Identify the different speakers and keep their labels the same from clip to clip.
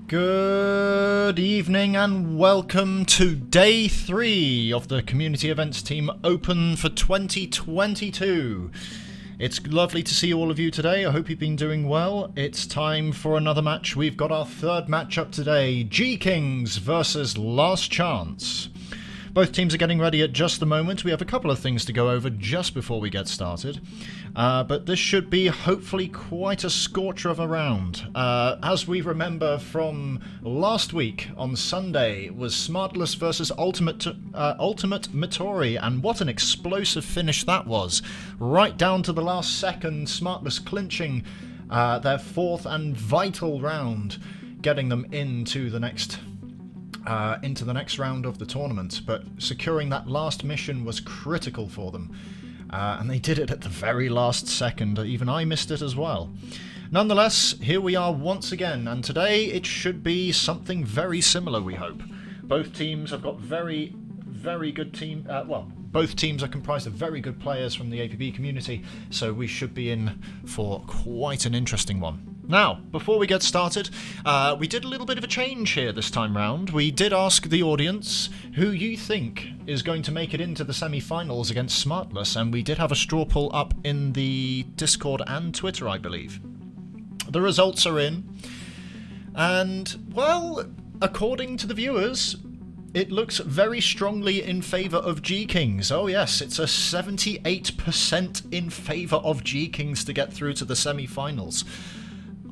Speaker 1: Good evening and welcome to Day 3 of the Community Events Team Open for 2022. It's lovely to see all of you today. I hope you've been doing well. It's time for another match. We've got our third matchup today, GKING versus Last Chance. Both teams are getting ready at just the moment. We have a couple of things to go over just before we get started. But this should be hopefully quite a scorcher of a round. As we remember from last week on Sunday, it was Smartless versus Ultimate Mitori, and what an explosive finish that was. Right down to the last second, Smartless clinching their fourth and vital round, getting them into the next round of the tournament. But securing that last mission was critical for them. And they did it at the very last second. Even I missed it as well. Nonetheless, here we are once again, and today it should be something very similar, we hope. Both teams have got very good team. Both teams are comprised of very good players from the APB community, so we should be in for quite an interesting one. Now, before we get started, we did a little bit of a change here this time round. We did ask the audience who you think is going to make it into the semi-finals against Smartless, and we did have a straw poll up in the Discord and Twitter, I believe. The results are in, and, well, according to the viewers, it looks very strongly in favour of GKING. Oh yes, it's a 78% in favour of GKING to get through to the semi-finals.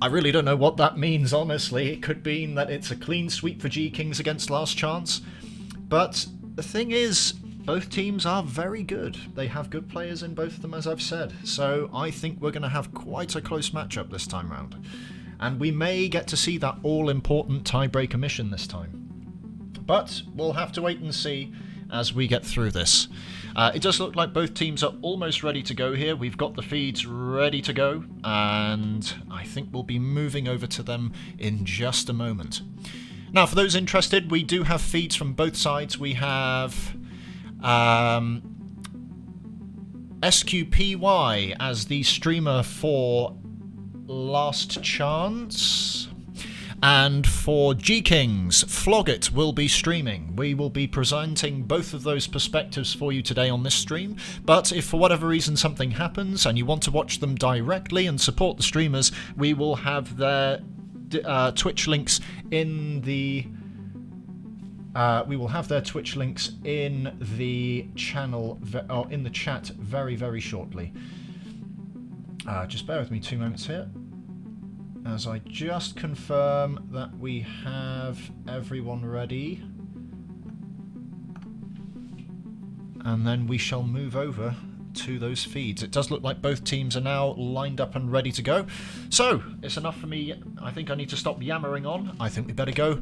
Speaker 1: I really don't know what that means, honestly. It could mean that it's a clean sweep for GKING against Last Chance. But the thing is, both teams are very good. They have good players in both of them, as I've said. So I think we're going to have quite a close matchup this time round. And we may get to see that all-important tiebreaker mission this time. But we'll have to wait and see as we get through this. It does look like both teams are almost ready to go here. We've got the feeds ready to go, and I think we'll be moving over to them in just a moment. Now, for those interested, we do have feeds from both sides. We have SQPY as the streamer for Last Chance. And for GKING, Flogit will be streaming. We will be presenting both of those perspectives for you today on this stream. But if for whatever reason something happens and you want to watch them directly and support the streamers, we will have their Twitch links in the channel or in the chat very shortly. Just bear with me 2 minutes here, as I just confirm that we have everyone ready, and then we shall move over to those feeds. It does look like both teams are now lined up and ready to go. So, it's enough for me. I think I need to stop yammering on. I think we better go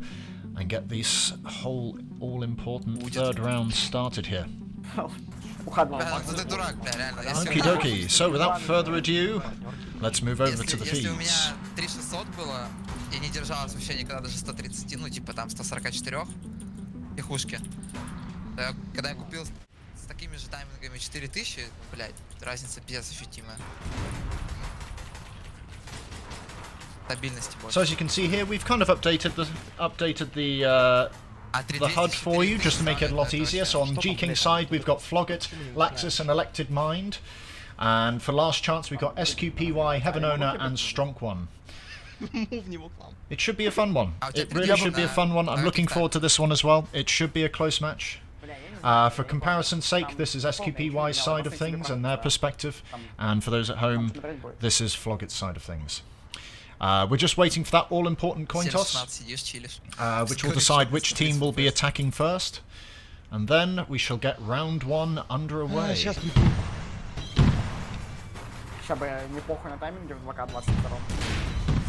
Speaker 1: and get this whole all-important third round started here. Okie dokie. So, without further ado, let's move over to the feeds.
Speaker 2: И не держалась вообще никогда даже 130, ну типа там 144 пихушки. Когда я купил с такими же таймингами 4000, блядь, разница пиздец ощутимая. Стабильности больше.
Speaker 1: So as you can see here, we've kind of updated the HUD for you just to make it a lot easier. So on GKING side, we've got Flogget, Laxus, and Elected Mind, and for Last Chance, we've got SQPY, Heaven Owner, and Stronk One. It should be a fun one. It really should be a fun one. I'm looking forward to this one as well. It should be a close match. For comparison's sake, this is SQPY's side of things and their perspective, and for those at home, this is Flogget's side of things. We're just waiting for that all-important coin toss, which will decide which team will be attacking first, and then we shall get round one underway.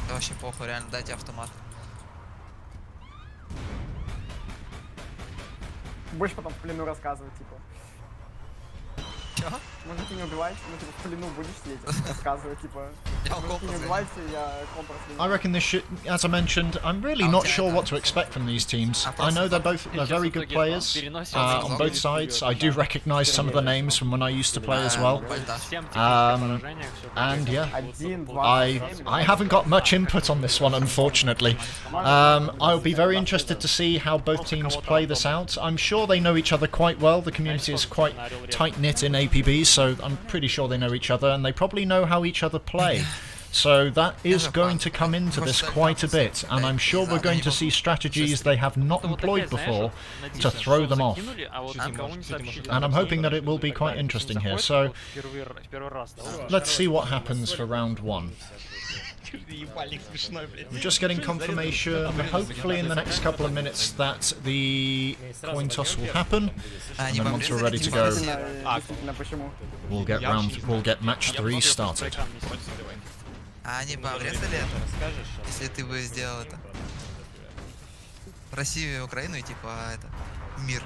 Speaker 2: Да вообще похуй, реально, дайте автомат.
Speaker 3: Будешь потом в плену рассказывать, типа.
Speaker 2: Чё?
Speaker 3: Можете не убивать, ну типа в плену будешь сидеть, рассказывать, типа. Не убивайте, я компас.
Speaker 1: I reckon this should, as I mentioned, I'm really not sure what to expect from these teams. I know they're very good players on both sides. I do recognise some of the names from when I used to play as well. And yeah, I haven't got much input on this one, unfortunately. I'll be very interested to see how both teams play this out. I'm sure they know each other quite well. The community is quite tight-knit in APB, so I'm pretty sure they know each other, and they probably know how each other play. So that is going to come into this quite a bit, and I'm sure we're going to see strategies they have not employed before to throw them off. And I'm hoping that it will be quite interesting here. So let's see what happens for round one. We're just getting confirmation, hopefully in the next couple of minutes, that the coin toss will happen, and then once we're ready to go, we'll get match 3 started.
Speaker 2: А они бы обрезали это, если ты бы сделал это. Россию и Украину и типа это мир.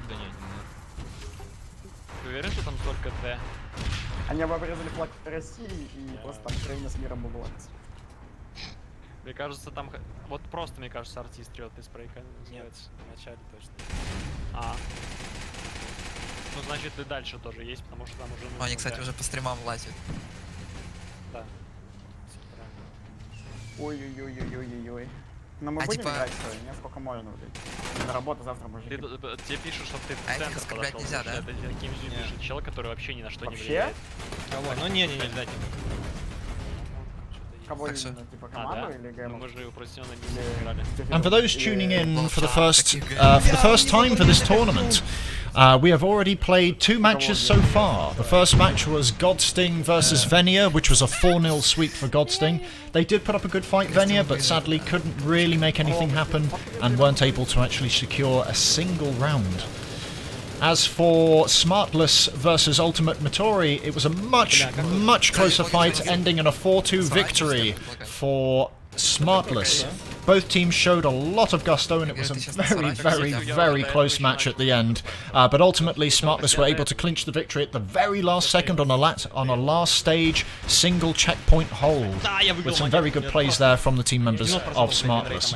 Speaker 4: Да нет, Ты уверен, что там только Т?
Speaker 3: Они бы обрезали флаг России и просто там Украина с миром бы была.
Speaker 4: Мне кажется, там... Вот просто, мне кажется, артист трёт из спрейка называется. В начале точно. Ну, значит, и дальше тоже есть, потому что там уже...
Speaker 2: Они, кстати, уже по стримам лазят.
Speaker 4: Да.
Speaker 3: Ой-ой-ой-ой-ой-ой. Но мы будем играть сегодня, сколько можно, блядь. На работу завтра мужики.
Speaker 4: Тебе пишут, что ты в
Speaker 2: А
Speaker 4: центр
Speaker 2: этих оскорблять
Speaker 4: подошел.
Speaker 2: нельзя, да?
Speaker 4: Это таким же пишет человек, который вообще ни на что не
Speaker 3: Вообще?
Speaker 4: влияет.
Speaker 5: Кого? Ну не, нельзя типа.
Speaker 3: Кого
Speaker 2: Так
Speaker 3: именно,
Speaker 2: что-
Speaker 3: типа команду или
Speaker 4: Ну,
Speaker 3: геймов?
Speaker 4: мы же упростённо не играли.
Speaker 1: And for those tuning in for the first time for this tournament, we have already played 2 matches so far. The first match was Godsting versus Venia, which was a 4-0 sweep for Godsting. They did put up a good fight, Venia, but sadly couldn't really make anything happen and weren't able to actually secure a single round. As for Smartless versus Ultimate Matori, it was a much closer fight, ending in a 4-2 victory for Smartless. Both teams showed a lot of gusto, and it was a very close match at the end. But ultimately, Smartless were able to clinch the victory at the very last second on a last stage single checkpoint hold, with some very good plays there from the team members of Smartless.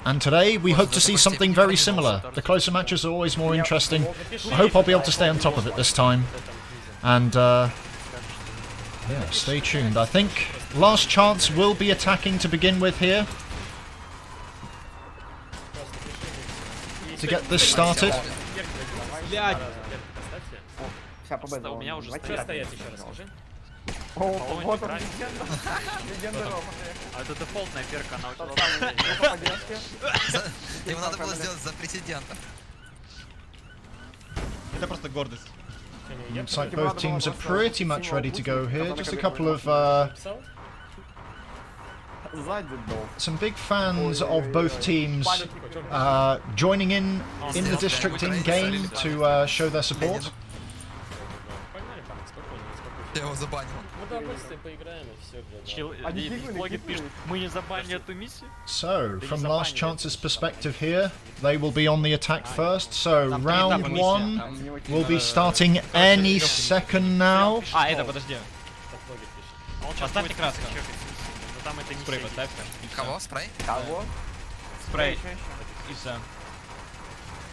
Speaker 1: And today, we hope to see something very similar. The closer matches are always more interesting. I hope I'll be able to stay on top of it this time. And, yeah, stay tuned. I think Last Chance will be attacking to begin with here. To get this started.
Speaker 4: У меня уже стоят еще раз, скажи.
Speaker 3: О, вот он, легенда Рома.
Speaker 4: А это дефолтная перка, она у тебя...
Speaker 2: Ему надо было сделать за президента.
Speaker 5: Это просто гордость.
Speaker 1: Looks like both teams are pretty much ready to go here. Just a couple of some big fans of both teams joining in the districting game to show their support.
Speaker 2: Я его забанил.
Speaker 6: Ну да, просто поиграем и все, блядь.
Speaker 4: Чел,
Speaker 3: Они
Speaker 4: и
Speaker 3: фигули
Speaker 4: Флогит пишет,
Speaker 3: кидают.
Speaker 4: мы не забанили эту миссию.
Speaker 1: So, from Last Chance's perspective here, they will be on the attack first. So,
Speaker 5: Там
Speaker 1: round
Speaker 5: три этапа
Speaker 1: one
Speaker 3: Там не очень
Speaker 1: will be
Speaker 3: надо-
Speaker 1: starting any second now.
Speaker 5: А, это, подожди.
Speaker 6: Так Флогит пишет.
Speaker 4: А он щас
Speaker 5: Поставьте
Speaker 4: будет
Speaker 5: краску.
Speaker 4: чекать миссию, но там это не
Speaker 5: Спрей
Speaker 4: сеть.
Speaker 5: поставь-ка.
Speaker 2: Кого? Спрей?
Speaker 3: Кого?
Speaker 5: Спрей.
Speaker 3: Еще.
Speaker 5: И все.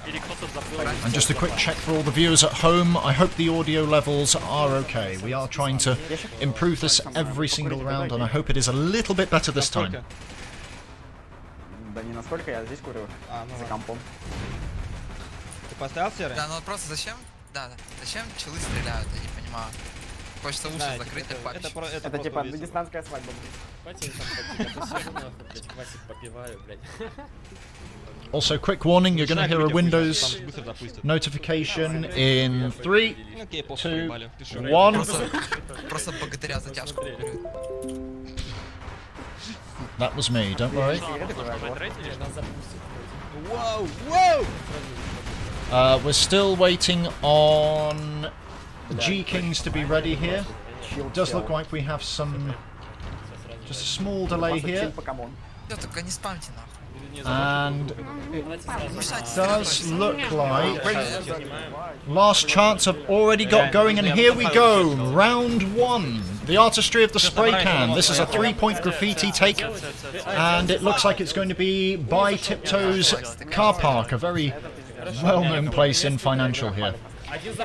Speaker 4: Или кто-то забыл.
Speaker 1: And just a quick check for all the viewers at home. I hope the audio levels are okay. We are trying to improve this every single round, and I hope it is a little bit better this time.
Speaker 3: Да не настолько, я здесь курю.
Speaker 5: А, ну
Speaker 3: За
Speaker 5: ладно.
Speaker 3: компом.
Speaker 5: Ты поставил серый?
Speaker 2: Да, ну вот просто зачем? Да, да. Зачем челы стреляют, я не понимаю. Хочется уши
Speaker 5: Да,
Speaker 2: закрыть, как папич.
Speaker 3: Это
Speaker 5: просто
Speaker 3: типа
Speaker 5: весело.
Speaker 3: дагестанская свадьба.
Speaker 6: Хватит там ходить, а то сижу нахуй, блядь, квасик попиваю, блядь.
Speaker 1: Also, quick warning, you're going to hear a Windows
Speaker 5: Там быстро запустят.
Speaker 1: notification in 3,
Speaker 5: Ну, окей, похуй,
Speaker 1: two,
Speaker 5: ебали. Пишу.
Speaker 1: 1.
Speaker 2: Просто богатыря затяжку.
Speaker 1: That was me, don't worry.
Speaker 6: Нас запустит.
Speaker 5: Вау, вау!
Speaker 1: We're still waiting on GKINGs to be ready here. It does look like we have some, just a small delay here.
Speaker 2: Всё, только не спамьте нахуй.
Speaker 1: And
Speaker 6: Давайте сразу.
Speaker 1: it does look like
Speaker 6: Занимаем.
Speaker 1: Last Chance have already got going, and here we go, round one. The artistry of the spray can. This is a 3-point graffiti take, and it looks like it's going to be by Tiptoe's car park, a very well-known place in Financial here.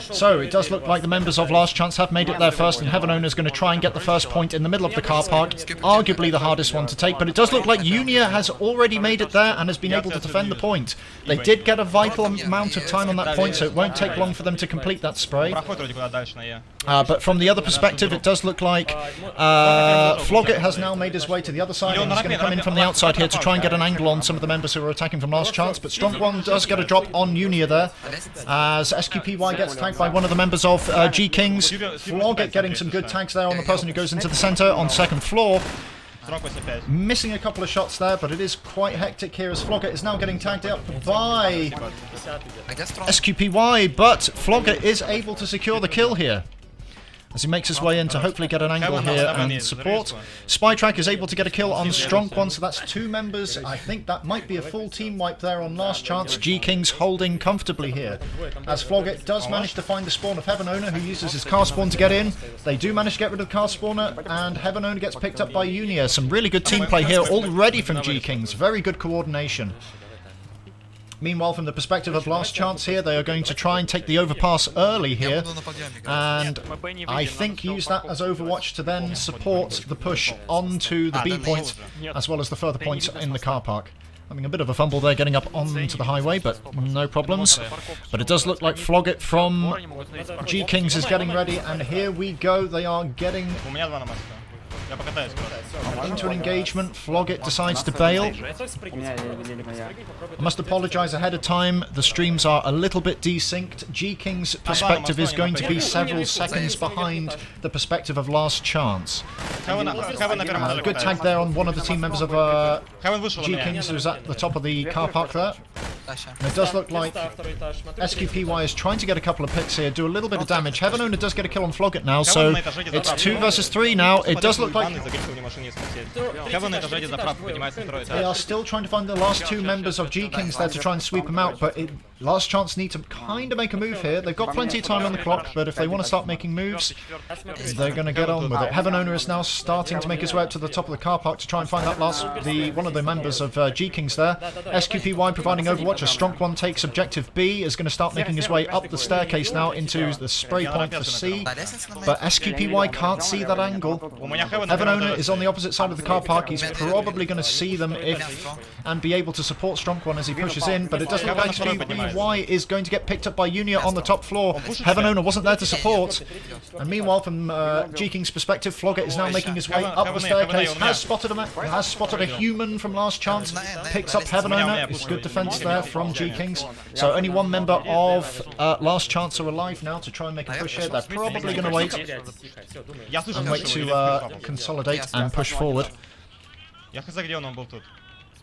Speaker 1: So it does look like the members of Last Chance have made it there first, and Heaven Owner is going to try and get the first point in the middle of the car park, arguably the hardest one to take, but it does look like Unia has already made it there and has been able to defend the point. They did get a vital amount of time on that point, so it won't take long for them to complete that spray.
Speaker 5: Проход вроде куда дальше на Е.
Speaker 1: But from the other perspective, it does look like Flogget has now made his way to the other side, and he's going to come in from the outside here to try and get an angle on some of the members who are attacking from Last Chance, but Strong One does get a drop on Unia there, as SQPY gets tagged by one of the members of GKINGs. Flogget getting some good tags there on the person who goes into the centre on second floor.
Speaker 5: Срок 85.
Speaker 1: Missing a couple of shots there, but it is quite hectic here as Flogget is now getting tagged up by
Speaker 2: I guess strong.
Speaker 1: SQPY, but Flogget is able to secure the kill here as he makes his way in to hopefully get an angle here and support. Spytrack is able to get a kill on Strong One, so that's 2 members. I think that might be a full team wipe there on Last Chance. GKING's holding comfortably here, as Flogget does manage to find the spawn of Heaven Owner, who uses his car spawn to get in. They do manage to get rid of the car spawner, and Heaven Owner gets picked up by Unia. Some really good team play here already from GKINGs. Very good coordination. Meanwhile, from the perspective of Last Chance here, they are going to try and take the overpass early
Speaker 2: Я
Speaker 1: here,
Speaker 2: буду на подъеме играть.
Speaker 1: and I think use that as Overwatch to then support the push onto the B point, as well as the further points in the car park. Having a bit of a fumble there getting up onto the highway, but no problems. But it does look like Flogget from GKINGs is getting ready, and here we go, they are getting
Speaker 5: У меня 2 на маске. Я покатаюсь просто.
Speaker 1: into an engagement. Flogget decides to bail.
Speaker 3: У меня видимо я.
Speaker 1: I must apologise ahead of time, the streams are a little bit desynced. GKING's perspective is going to be several seconds behind the perspective of Last Chance.
Speaker 5: Хэвен на первом этаже
Speaker 1: Good tag
Speaker 5: катается.
Speaker 1: there on one of the team members of
Speaker 5: Хэвен вышел на меня.
Speaker 1: GKINGs who's at the top of the car park there.
Speaker 2: Да, ща.
Speaker 1: And it does look like
Speaker 6: Второй этаж. Смотрю,
Speaker 1: SQPY is trying to get a couple of picks here, do a little bit of damage. Heaven Owner does get a kill on Flogget now, so it's 2 versus 3 now. It does look like
Speaker 5: Хэвен на этаже где заправку поднимается на второй
Speaker 1: they
Speaker 5: этаж.
Speaker 1: are still trying to find the last 2 members of GKINGs there to try and sweep them out, but Last Chance need to kind of make a move here. They've got plenty of time on the clock, but if they want to start making moves, they're going to get on with it. Heaven Owner is now starting to make his way up to the top of the car park to try and find that one of the members of GKINGs there. SQPY providing Overwatch. A Strong One takes objective B, is going to start making his way up the staircase now into the spray point for C,
Speaker 2: Да, лестница на
Speaker 1: but
Speaker 2: моей.
Speaker 1: SQPY can't see that angle.
Speaker 5: У меня Хэвен на
Speaker 1: Heaven
Speaker 5: первом
Speaker 1: Owner
Speaker 5: этаже.
Speaker 1: is on the opposite side of the car park. He's probably going to see them and be able to support Strong One as he pushes in, but it doesn't look like SQPY is going to get picked up by Unia on the top floor. Heaven Owner wasn't there to support. And meanwhile, from GKING's perspective, Flogget is now making his way up the staircase. Has spotted a human from Last Chance. Picks up Heaven Owner. It's good defense there from GKINGs. So only one member of Last Chance are alive now to try and make a push here. They're probably going to wait
Speaker 5: Я слышу,
Speaker 1: and wait
Speaker 5: что
Speaker 1: to consolidate and push forward.
Speaker 5: Я хз, где он был тут.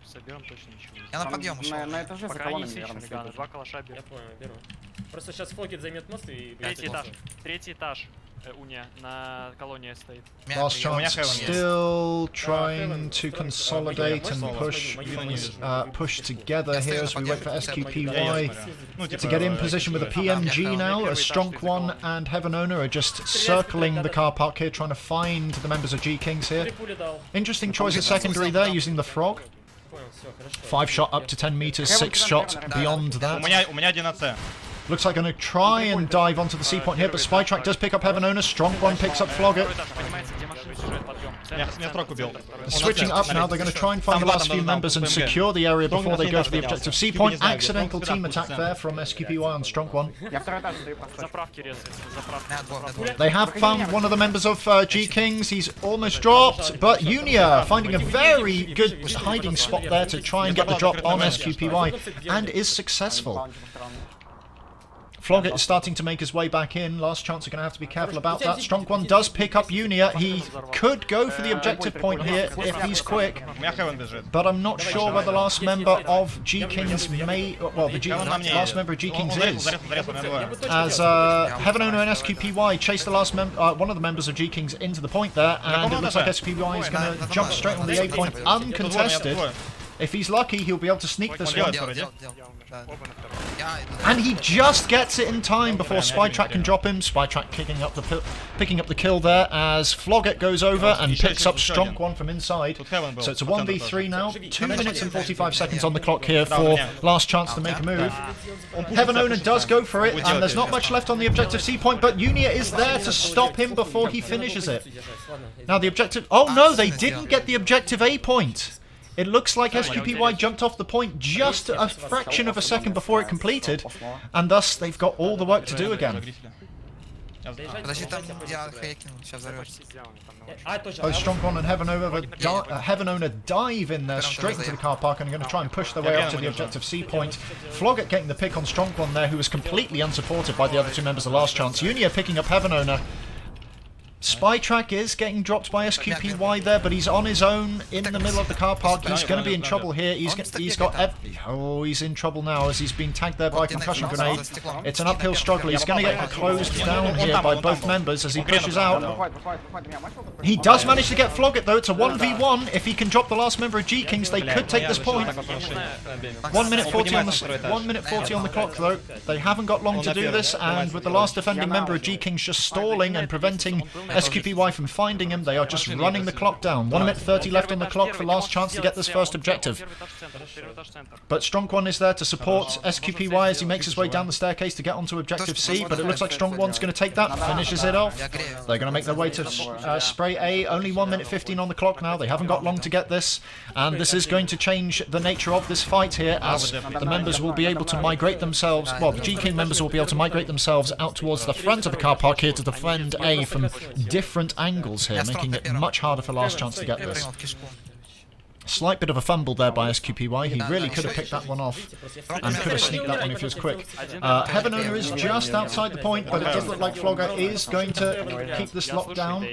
Speaker 4: Соберем точно ничего не
Speaker 2: Я на подъем ушел.
Speaker 3: На этаже за
Speaker 4: Пока
Speaker 3: колоннами,
Speaker 4: не
Speaker 3: наверное,
Speaker 4: свечено,
Speaker 3: сидит.
Speaker 4: 2 калаша беру.
Speaker 6: Я понял, беру. Просто сейчас Флогит займет мост и...
Speaker 4: Третий этаж. Третий этаж. Уния на колонии стоит.
Speaker 1: Last chance, still trying to consolidate and push things, push together here as we wait for SQPY to get in position with a PMG now. A Strong One and Heaven Owner are just circling the car park here, trying to find the members of G-Kings here. Interesting choice at secondary there, using the Frog. 5 shot up to 10 meters, 6 shot beyond that.
Speaker 5: У меня 1 АЦ.
Speaker 1: Looks like going to try and dive onto the C point here, but Spytrack does pick up Heaven Owner. Strong One picks up Flogget.
Speaker 5: Меня строк убил.
Speaker 1: Switching up now, they're going to try and find the last few members and secure the area before they go for the objective C point. Accidental team attack there from SQPY on Strong One.
Speaker 3: Я второй этаж стою просто.
Speaker 4: Заправки резаются, заправки.
Speaker 1: They have found one of the members of G-Kings. He's almost dropped, but Unia finding a very good hiding spot there to try and get the drop on SQPY, and is successful. Flogget is starting to make his way back in. Last chance, are going to have to be careful about that. Strong One does pick up Unia. He could go for the objective point here if he's quick.
Speaker 5: У меня Heaven бежит.
Speaker 1: But I'm not sure where the last member of G-Kings may... Well, the last member of G-Kings is. As Heaven Owner and SQPY chase the last one of the members of G-Kings into the point there, and it looks like SQPY is going to jump straight on the A point uncontested. If he's lucky, he'll be able to sneak this one. And he just gets it in time before Spytrack can drop him. Spytrack picking up the kill there as Flogget goes over and picks up Strong One from inside. So it's a 1v3 now. 2 minutes and 45 seconds on the clock here for last chance to make a move. Heaven Owner does go for it, and there's not much left on the objective C point, but Unia is there to stop him before he finishes it. Now the objective... Oh no, they didn't get the objective A point. It looks like SQPY jumped off the point just a fraction of a second before it completed, and thus they've got all the work to do again.
Speaker 2: Подожди, там я хейкину, сейчас взорвешься.
Speaker 1: Both Strong One and Heaven Owner dive in there straight into the car park and are going to try and push their way up to the objective C point. Flogget getting the pick on Strong One there, who was completely unsupported by the other two members of Last Chance. Unia picking up Heaven Owner. Spytrack is getting dropped by SQPY there, but he's on his own in the middle of the car park. He's going to be in trouble here. He's in trouble now as he's been tagged there by concussion grenade. It's an uphill struggle. He's going to get closed down here by both members as he pushes out. He does manage to get Flogget though. It's a 1v1. If he can drop the last member of G-Kings, they could take this point. 1 minute 40 on the clock though. They haven't got long to do this, and with the last defending member of G-Kings just stalling and preventing SQPY from finding him, they are just running the clock down. 1 minute 30 left on the clock for last chance to get this first objective. But Strong One is there to support SQPY as he makes his way down the staircase to get onto objective C, but it looks like Strong One's going to take that, finishes it off. They're going to make their way to spray A. Only 1 minute 15 on the clock now. They haven't got long to get this, and this is going to change the nature of this fight here as the members will be able to migrate themselves, well, the G-King members will be able to migrate themselves out towards the front of the car park here to defend A from different angles here, making it much harder for Last Chance to get this. Slight bit of a fumble there by SQPY. He really could have picked that one off and could have sneaked that one if he was quick. Heaven Owner is just outside the point, but it does look like Flogger is going to keep this locked down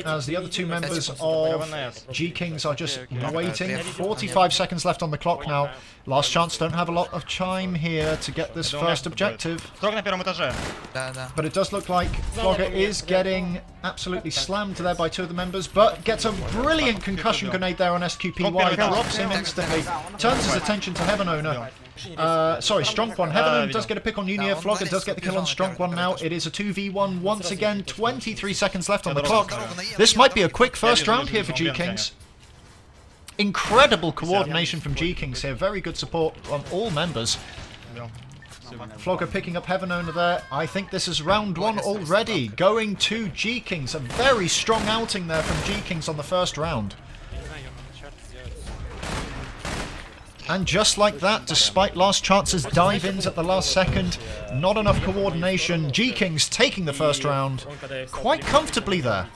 Speaker 1: as the other two members of G-Kings are just waiting. 45 seconds left on the clock now. Last Chance don't have a lot of time here to get this first objective. But it does look like Flogger is getting absolutely slammed there by two of the members, but gets a brilliant concussion grenade there on SQPY, drops him instantly, turns his attention to Heaven Owner. Sorry, Strong One. Heaven Owner does get a pick on Unia. Flogger does get the kill on Strong One now. It is a 2v1 once again, 23 seconds left on the clock. This might be a quick first round here for G-Kings. Incredible coordination from G-Kings here. Very good support from all members. Flogger picking up Heaven Owner there. I think this is round one already. Going to G-Kings. A very strong outing there from G-Kings on the first round. And just like that, despite Last Chance's dive-ins at the last second, not enough coordination. G-Kings taking the first round quite comfortably there.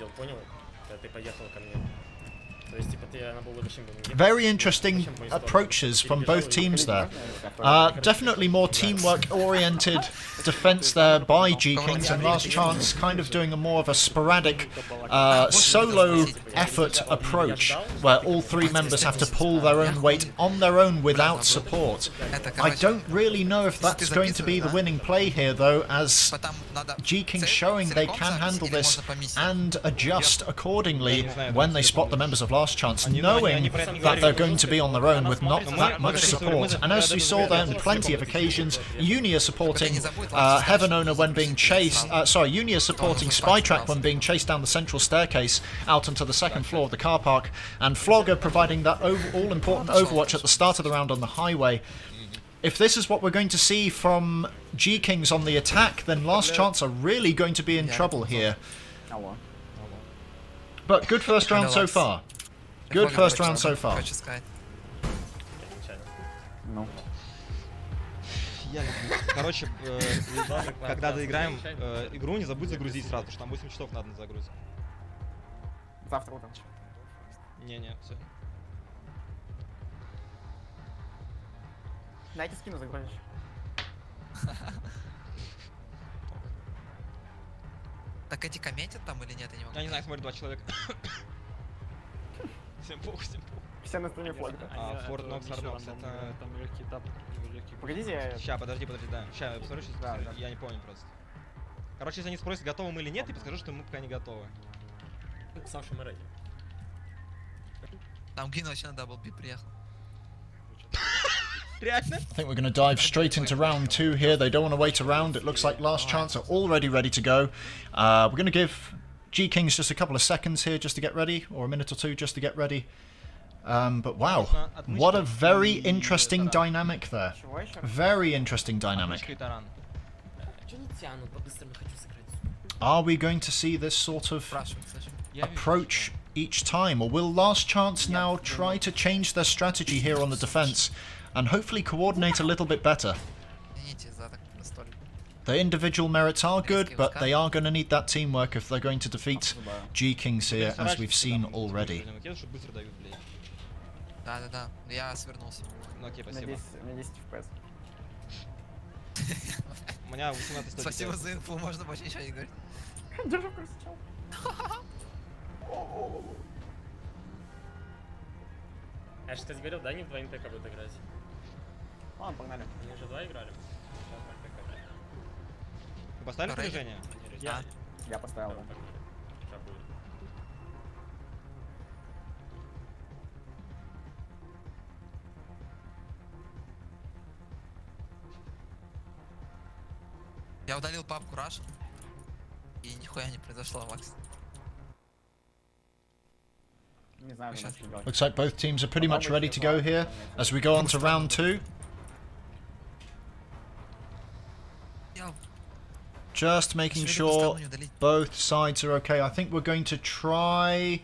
Speaker 6: То есть, типа, ты она была вообще бы не-
Speaker 1: Very interesting approaches from both teams there. Definitely more teamwork-oriented defense there by GKING, and Last Chance kind of doing a more of a sporadic solo effort approach, where all three members have to pull their own weight on their own without support. I don't really know if that's going to be the winning play here, though, as GKING showing they can handle this and adjust accordingly when they spot the members of Last Chance, knowing that they're going to be on their own with not that much support. And as we saw there in plenty of occasions, Unia supporting Heaven Owner when being chased, Unia supporting Spytrack when being chased down the central staircase out onto the second floor of the car park, and Flogger providing that all-important overwatch at the start of the round on the highway. If this is what we're going to see from GKINGs on the attack, then Last Chance are really going to be in trouble here. But good first round so far. Good first round so far.
Speaker 3: Ну.
Speaker 5: Короче, когда доиграем игру, не забудь загрузить сразу, потому что там 8 часов надо на загрузку.
Speaker 3: Завтра утром.
Speaker 5: Не, все.
Speaker 3: Дайте скину загрузишь.
Speaker 2: Так эти комментят там или нет? Я не могу.
Speaker 5: Я не знаю, смотрю, 2 человека. Всем похуй, всем похуй.
Speaker 3: Все на стороне флага.
Speaker 5: Форт Нокс, Нокс, это...
Speaker 4: Там легкий тап, легкий...
Speaker 3: Погодите, я...
Speaker 5: Ща, подожди, да. Ща, я посмотрю, сейчас,
Speaker 3: Да.
Speaker 5: Я не понял просто. Короче, если они спросят, готовы мы или нет, ты подскажи, что мы пока не готовы.
Speaker 6: Саша, мы ready.
Speaker 2: Там Гин вообще на даблби приехал.
Speaker 5: Реально?
Speaker 1: I think we're going to dive straight into round 2 here. They don't want to wait around. It looks like Last Chance are already ready to go. We're going to give GKINGs just a couple of seconds here just to get ready, or a minute or two just to get ready. But wow, what a very interesting dynamic there.
Speaker 3: Чего еще?
Speaker 1: Very interesting dynamic.
Speaker 6: Чё не тянут? По-быстрому хочу сыграть.
Speaker 1: Are we going to see this sort of
Speaker 2: Спрашиваю, кстати.
Speaker 1: approach each time, or will Last Chance now try to change their strategy here on the defense and hopefully coordinate a little bit better?
Speaker 2: Извините за так настолько.
Speaker 1: The individual merits are good, but they are going to need that teamwork if they're going to defeat GKINGs here, as we've seen already.
Speaker 2: Да, я свернулся.
Speaker 5: Ну окей,
Speaker 3: На
Speaker 5: спасибо.
Speaker 3: 10 FPS.
Speaker 5: У меня 18
Speaker 2: Спасибо за инфу, можно больше ничего не говорить.
Speaker 3: Держу курс, чел.
Speaker 6: Я же, кстати, говорил, да, не вдвоем ПК будут играть.
Speaker 3: Ладно, погнали.
Speaker 6: Они уже 2 играли. Сейчас так ПК играть.
Speaker 5: Вы поставили
Speaker 2: Ready?
Speaker 5: движение?
Speaker 2: Да.
Speaker 3: Я поставил, да.
Speaker 6: Сейчас будет.
Speaker 2: Я удалил папку Rush. И нихуя не произошло, Макс.
Speaker 3: Не знаю, что дальше делать.
Speaker 1: Looks like both teams are pretty much ready to go here as we go on to round 2.
Speaker 2: Я
Speaker 1: Just making sure both sides are okay. I think we're going to try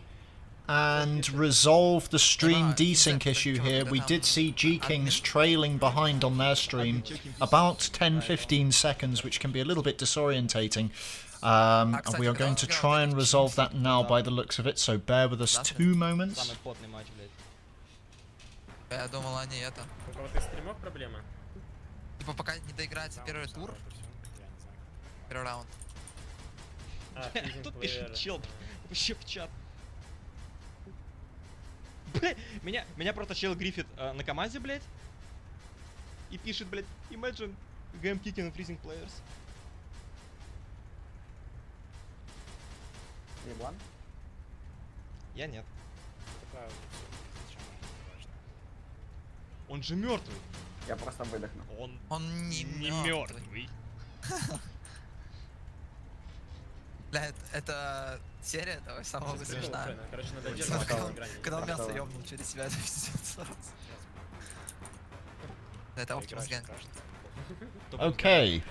Speaker 1: and resolve the stream desync issue here. We did see GKINGs trailing behind on their stream about 10-15 seconds, which can be a little bit disorientating. And we are going to try and resolve that now by the looks of it, so bear with us 2 moments.
Speaker 5: Самый потный матч, блядь.
Speaker 2: Я думал, они это.
Speaker 6: У кого-то из стримов проблема?
Speaker 2: Типа пока не доиграется первый тур, первый раунд.
Speaker 5: Тут пишет чел, вообще в чат. Бля, меня просто чел грифит на команде, блядь. И пишет, блядь, imagine game kicking and freezing players.
Speaker 3: Еблан?
Speaker 5: Я нет. Он же мертвый.
Speaker 3: Я просто выдохну.
Speaker 2: Он не мертвый. Бля, это серия, давай самого смешная.
Speaker 6: Короче, надо держать играть.
Speaker 2: Когда он мясо ёбнул через себя, это пиздец. Это Optimus Gang.
Speaker 1: Okay.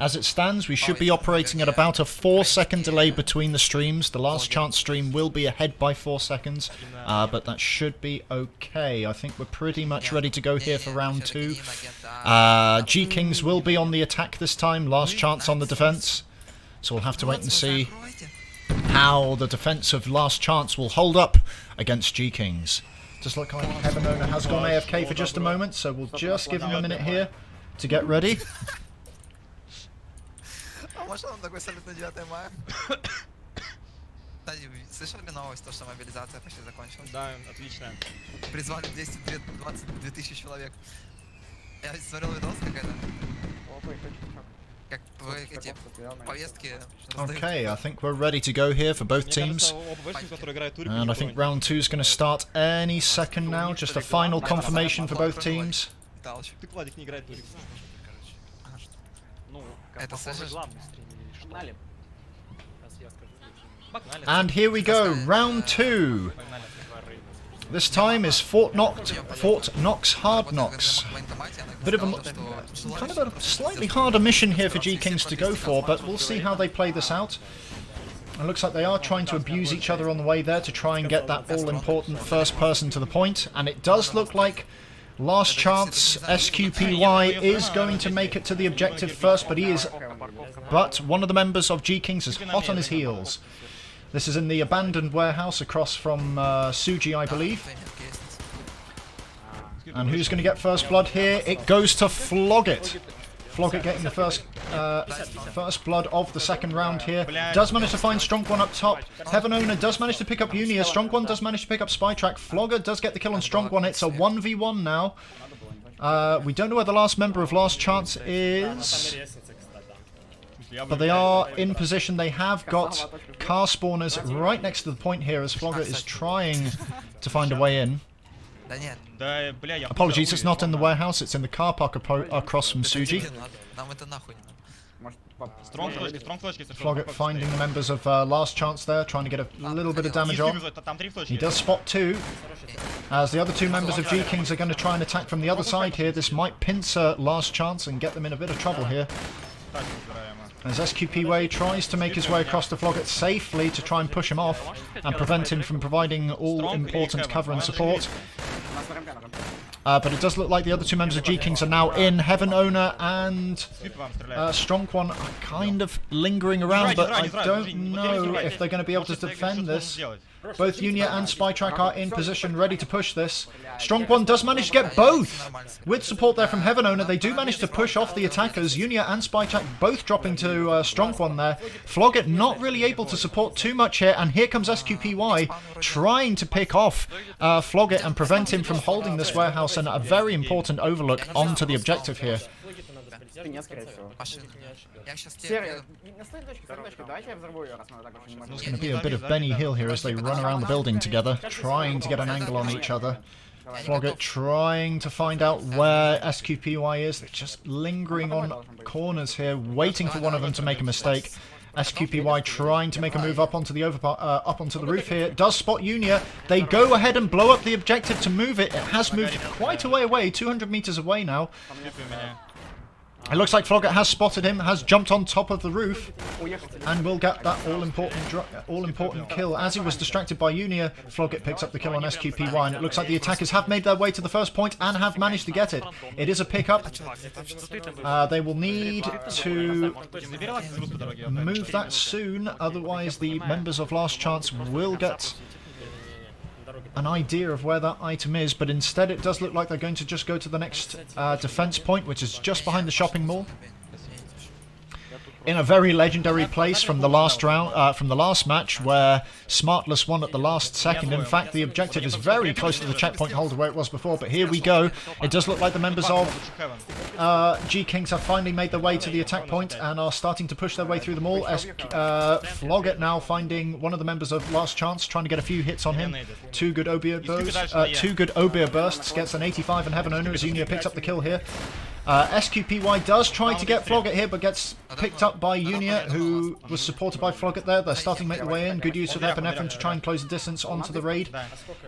Speaker 1: As it stands, we should be operating at about a 4-second delay between the streams. The Last Chance stream will be ahead by 4 seconds, but that should be okay. I think we're pretty much ready to go here for round 2. GKINGs will be on the attack this time, Last Chance on the defense. So we'll have to wait and see how the defense of Last Chance will hold up against GKINGs. Just like Heaven Owner has gone AFK for just a moment, so we'll just give him a minute here to get ready.
Speaker 2: А может он такой салют на 9 мая? Кстати, слышали новость, то, что мобилизация почти закончилась?
Speaker 5: Да, отлично.
Speaker 2: Призвали 22 тысячи человек. Я смотрел видос, как это, как эти повестки раздают.
Speaker 1: Okay, I think we're ready to go here for both
Speaker 5: Мне
Speaker 1: teams.
Speaker 5: кажется, оба ВШника, которые играют турик,
Speaker 1: And I think round 2 is going to start any second now. Just a final confirmation for both teams.
Speaker 2: Талыч.
Speaker 5: Ты, Владик, не играет турик.
Speaker 4: Ну,
Speaker 2: Это
Speaker 4: как похоже,
Speaker 2: слышишь?
Speaker 4: главный стрим или что?
Speaker 6: Погнали.
Speaker 4: Сейчас я скажу.
Speaker 5: Погнали.
Speaker 1: And here we go, round 2.
Speaker 5: Погнали.
Speaker 1: This time is Fort Knox Hard Knocks. Bit of a kind of a slightly harder mission here for GKINGs to go for, but we'll see how they play this out. It looks like they are trying to abuse each other on the way there to try and get that all-important first person to the point, and it does look like Last Chance SQPY is going to make it to the objective first, but one of the members of GKINGs is hot on his heels. This is in the abandoned warehouse across from Suji, I believe. And who's going to get first blood here? It goes to Flogget. Flogget getting the first blood of the second round here. Does manage to find Strong One up top. Heaven Owner does manage to pick up Unia. Strong One does manage to pick up Spytrack. Flogger does get the kill on Strong One. It's a 1v1 now. We don't know where the last member of Last Chance is, but they are in position. They have got car spawners right next to the point here as Flogger is trying to find a way in.
Speaker 2: Да нет,
Speaker 5: Да, бля, я
Speaker 1: Apologies, it's not in the warehouse, it's in the car park across from Suji.
Speaker 2: нам это нахуй не надо.
Speaker 3: Может,
Speaker 5: Стронг флешки, если что.
Speaker 1: Flogget finding the members of Last Chance there, trying to get a little bit of damage off.
Speaker 5: Там 3 флешки.
Speaker 1: He does spot 2, as the other 2 members of GKINGs are going to try and attack from the other side here. This might pincer Last Chance and get them in a bit of trouble here. As SQPY tries to make his way across to Flogget safely to try and push him off and prevent him from providing all important cover and support. But it does look like the other 2 members of GKINGs are now in. Heaven Owner and Strong One are kind of lingering around, but I don't know if they're going to be able to defend this. Both Unia and Spytrack are in position, ready to push this. Strong One does manage to get both! With support there from Heaven Owner, they do manage to push off the attackers. Unia and Spytrack both dropping to Strong One there. Flogget not really able to support too much here, and here comes SQPY trying to pick off Flogget and prevent him from holding this warehouse, and a very important overlook onto the objective here.
Speaker 3: спине, скорее всего.
Speaker 2: Машина. Я сейчас
Speaker 3: Серый, на своей точке, давайте я взорву ее, раз мы так очень
Speaker 1: There's going to be a bit of Benny Hill here as they run around the building together, trying to get an angle on each other. Flogget trying to find out where SQPY is. They're just lingering on corners here, waiting for one of them to make a mistake. SQPY trying to make a move up onto the up onto the roof here. Does spot Unia. They go ahead and blow up the objective to move it. It has moved quite a way away, 200 meters away now. It looks like Flogget has spotted him, has jumped on top of the roof, and will get that all-important kill. As he was distracted by Unia, Flogget picks up the kill on SQPY, and it looks like the attackers have made their way to the first point and have managed to get it. It is a pickup. They will need to move that soon, otherwise the members of Last Chance will get an idea of where that item is, but instead it does look like they're going to just go to the next defense point, which is just behind the shopping mall, in a very legendary place from the last round, from the last match, where Smartless won at the last second. In fact, the objective is very close to the checkpoint holder where it was before, but here we go. It does look like the members of GKINGs have finally made their way to the attack point and are starting to push their way through the mall. Flogget now finding one of the members of Last Chance, trying to get a few hits on him. Two good Obeah bursts, gets an 85 and Heaven Owner as Unia picks up the kill here. SQPY does try to get Flogget here, but gets picked up by Unia, who was supported by Flogget there. They're starting to make their way in. Good use of epinephrine to try and close the distance onto the raid.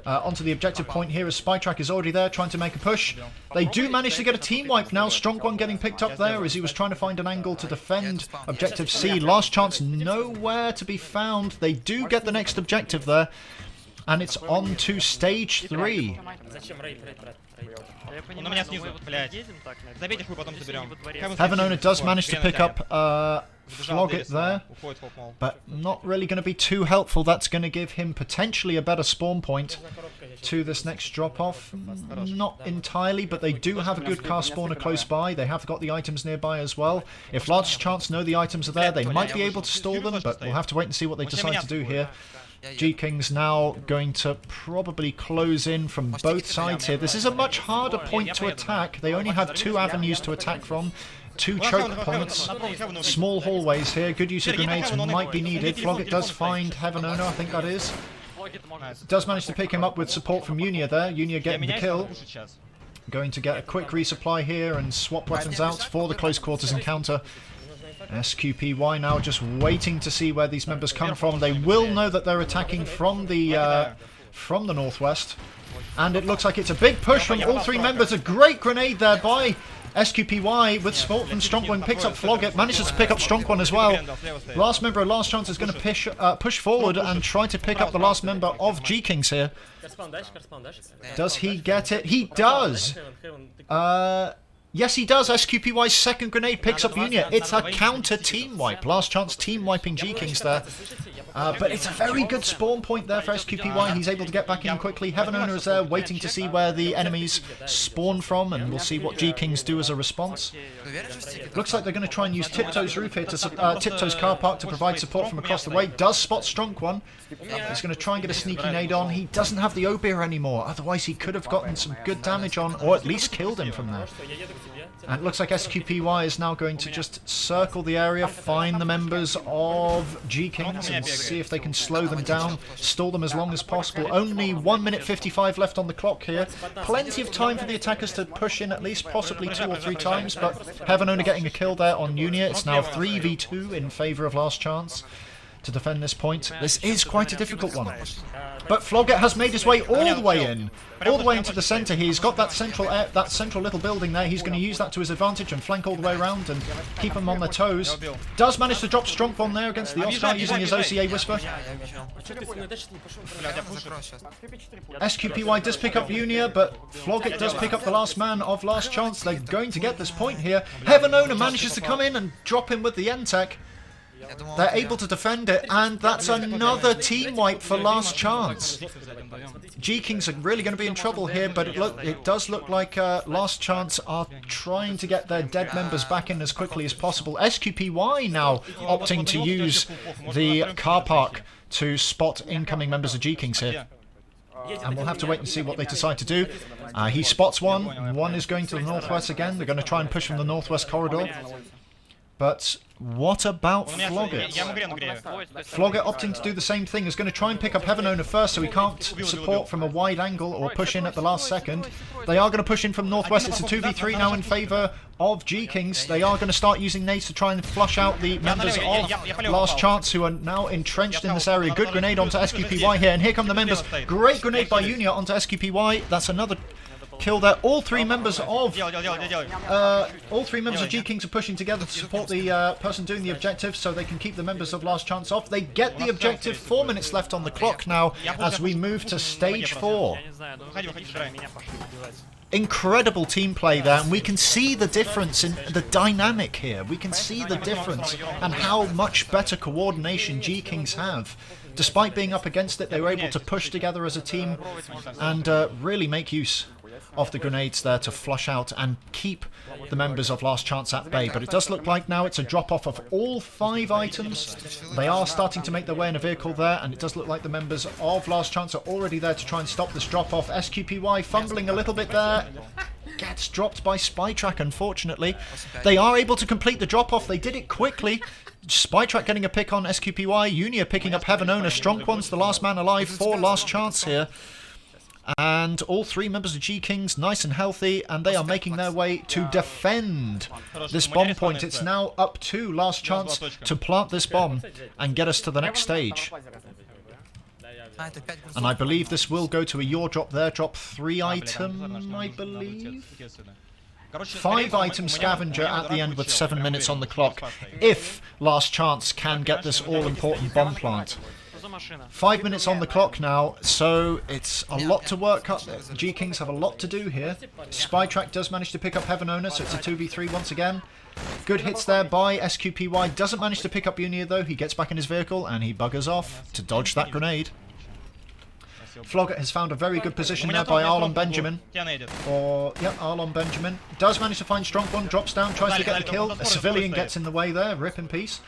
Speaker 1: Onto the objective point here as Spytrack is already there, trying to make a push. They do manage to get a team wipe now. Strong One getting picked up there as he was trying to find an angle to defend Objective C. Last Chance nowhere to be found. They do get the next objective there. And it's on to stage 3.
Speaker 5: Он у меня снизу, блядь. Забейте хуй, потом заберем.
Speaker 1: Heaven Owner does manage to pick up flog it there, but not really going to be too helpful. That's going to give him potentially a better spawn point to this next drop-off. Not entirely, but they do have a good car spawner close by. They have got the items nearby as well. If Large Chance know the items are there, they might be able to stall them, but we'll have to wait and see what they decide to do here. GKING's now going to probably close in from both sides here. This is a much harder point to attack. They only have 2 avenues to attack from. 2 choke points, small hallways here. Good use of grenades might be needed. Flogget does find Heaven Owner, I think that is. Does manage to pick him up with support from Unia there. Unia getting the kill. Going to get a quick resupply here and swap weapons out for the close quarters encounter. SQPY now just waiting to see where these members come from. They will know that they're attacking from the northwest. And it looks like it's a big push from all 3 members. A great grenade there by SQPY with support from Strong1. Picks up Flogget, manages to pick up Strong1 as well. Last member of Last Chance is going to push forward and try to pick up the last member of GKING's here. Does he get it? He does! Yes, he does. SQPY's second grenade picks up Unia. It's a counter team wipe. Last Chance team wiping GKING's there. But it's a very good spawn point there for SQPY. He's able to get back in quickly. Heaven Owner is there waiting to see where the enemies spawn from, and we'll see what GKING's do as a response. Looks like they're going to try and use Tiptoe's roof here to Tiptoe's car park to provide support from across the way. Does spot Strong1. He's going to try and get a sneaky nade on. He doesn't have the Obeer anymore. Otherwise, he could have gotten some good damage on, or at least killed him from there. And it looks like SQPY is now going to just circle the area, find the members of GKING's and see if they can slow them down, stall them as long as possible. Only 1 minute 55 left on the clock here. Plenty of time for the attackers to push in at least possibly 2 or 3 times, but Heaven Owner getting a kill there on Unia. It's now 3v2 in favour of Last Chance to defend this point. This is quite a difficult one. But Flogget has made his way all the way in. All the way into the centre. He's got that central little building there. He's going to use that to his advantage and flank all the way around and keep them on their toes. Does manage to drop Strong1 there against the Oscar using his OCA Whisper. SQPY does pick up Unia, but Flogget does pick up the last man of Last Chance. They're going to get this point here. Heaven Owner manages to come in and drop him with the N-Tech. They're able to defend it, and that's another team wipe for Last Chance. GKING's are really going to be in trouble here, but it does look like Last Chance are trying to get their dead members back in as quickly as possible. SQPY now opting to use the car park to spot incoming members of GKING's here. And we'll have to wait and see what they decide to do. He spots one. One is going to the northwest again. They're going to try and push from the northwest corridor. But what about Flogget? Flogget opting to do the same thing. Is going to try and pick up Heaven Owner first, so he can't support from a wide angle or push in at the last second. They are going to push in from northwest. It's a 2v3 now in favour of GKING's. They are going to start using nades to try and flush out the members of Last Chance, who are now entrenched in this area. Good grenade onto SQPY here, and here come the members. Great grenade by Unia onto SQPY. That's another kill there. All three members of GKING's are pushing together to support the person doing the objective, so they can keep the members of Last Chance off. They get the objective. 4 minutes left on the clock now as we move to stage 4. Incredible team play there, and we can see the difference in the dynamic here. We can see the difference and how much better coordination GKING's have. Despite being up against it, they were able to push together as a team and really make use of the grenades there to flush out and keep the members of Last Chance at bay. But it does look like now it's a drop-off of all 5 items. They are starting to make their way in a vehicle there, and it does look like the members of Last Chance are already there to try and stop this drop-off. SQPY fumbling a little bit there. Gets dropped by Spytrack, unfortunately. They are able to complete the drop-off. They did it quickly. Spytrack getting a pick on SQPY. Unia picking up Heaven Owner. Strong1's the last man alive for Last Chance here. And all 3 members of GKING's nice and healthy, and they are making their way to defend this bomb point. It's now up to Last Chance to plant this bomb and get us to the next stage. And I believe this will go to a your drop, their drop, 3 item, I believe. 5 item scavenger at the end with 7 minutes on the clock, if Last Chance can get this all-important bomb plant.
Speaker 4: за машина?
Speaker 1: 5 minutes on the clock now, so it's a lot to work up. G-Kings have a lot to do here. Spytrack does manage to pick up Heaven Owner, so it's a 2v3 once again. Good hits there by SQPY. Doesn't manage to pick up Unia though. He gets back in his vehicle and he buggers off to dodge that grenade. Flogger has found a very good position there by Arlon Benjamin. Or, yeah, Arlon Benjamin. Does manage to find Strong One, drops down, tries to get the kill. A civilian gets in the way there, rip in peace.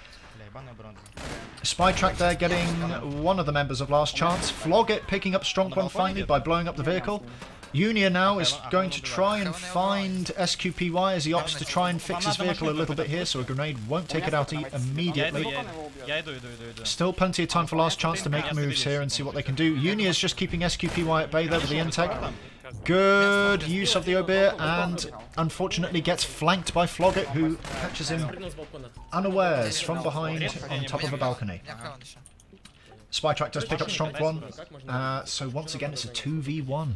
Speaker 1: Spytrack there getting one of the members of Last Chance. Flogger picking up Strong One finally by blowing up the vehicle. Unia now is going to try and find SQPY as he opts to try and fix his vehicle a little bit here, so a grenade won't take it out immediately. Still plenty of time for Last Chance to make moves here and see what they can do. Unia is just keeping SQPY at bay there with the Intech. Good use of the Obeer, and unfortunately gets flanked by Flogger, who catches him unawares from behind on top of a balcony. Spytrack does pick up Strong One, so once again it's a 2v1.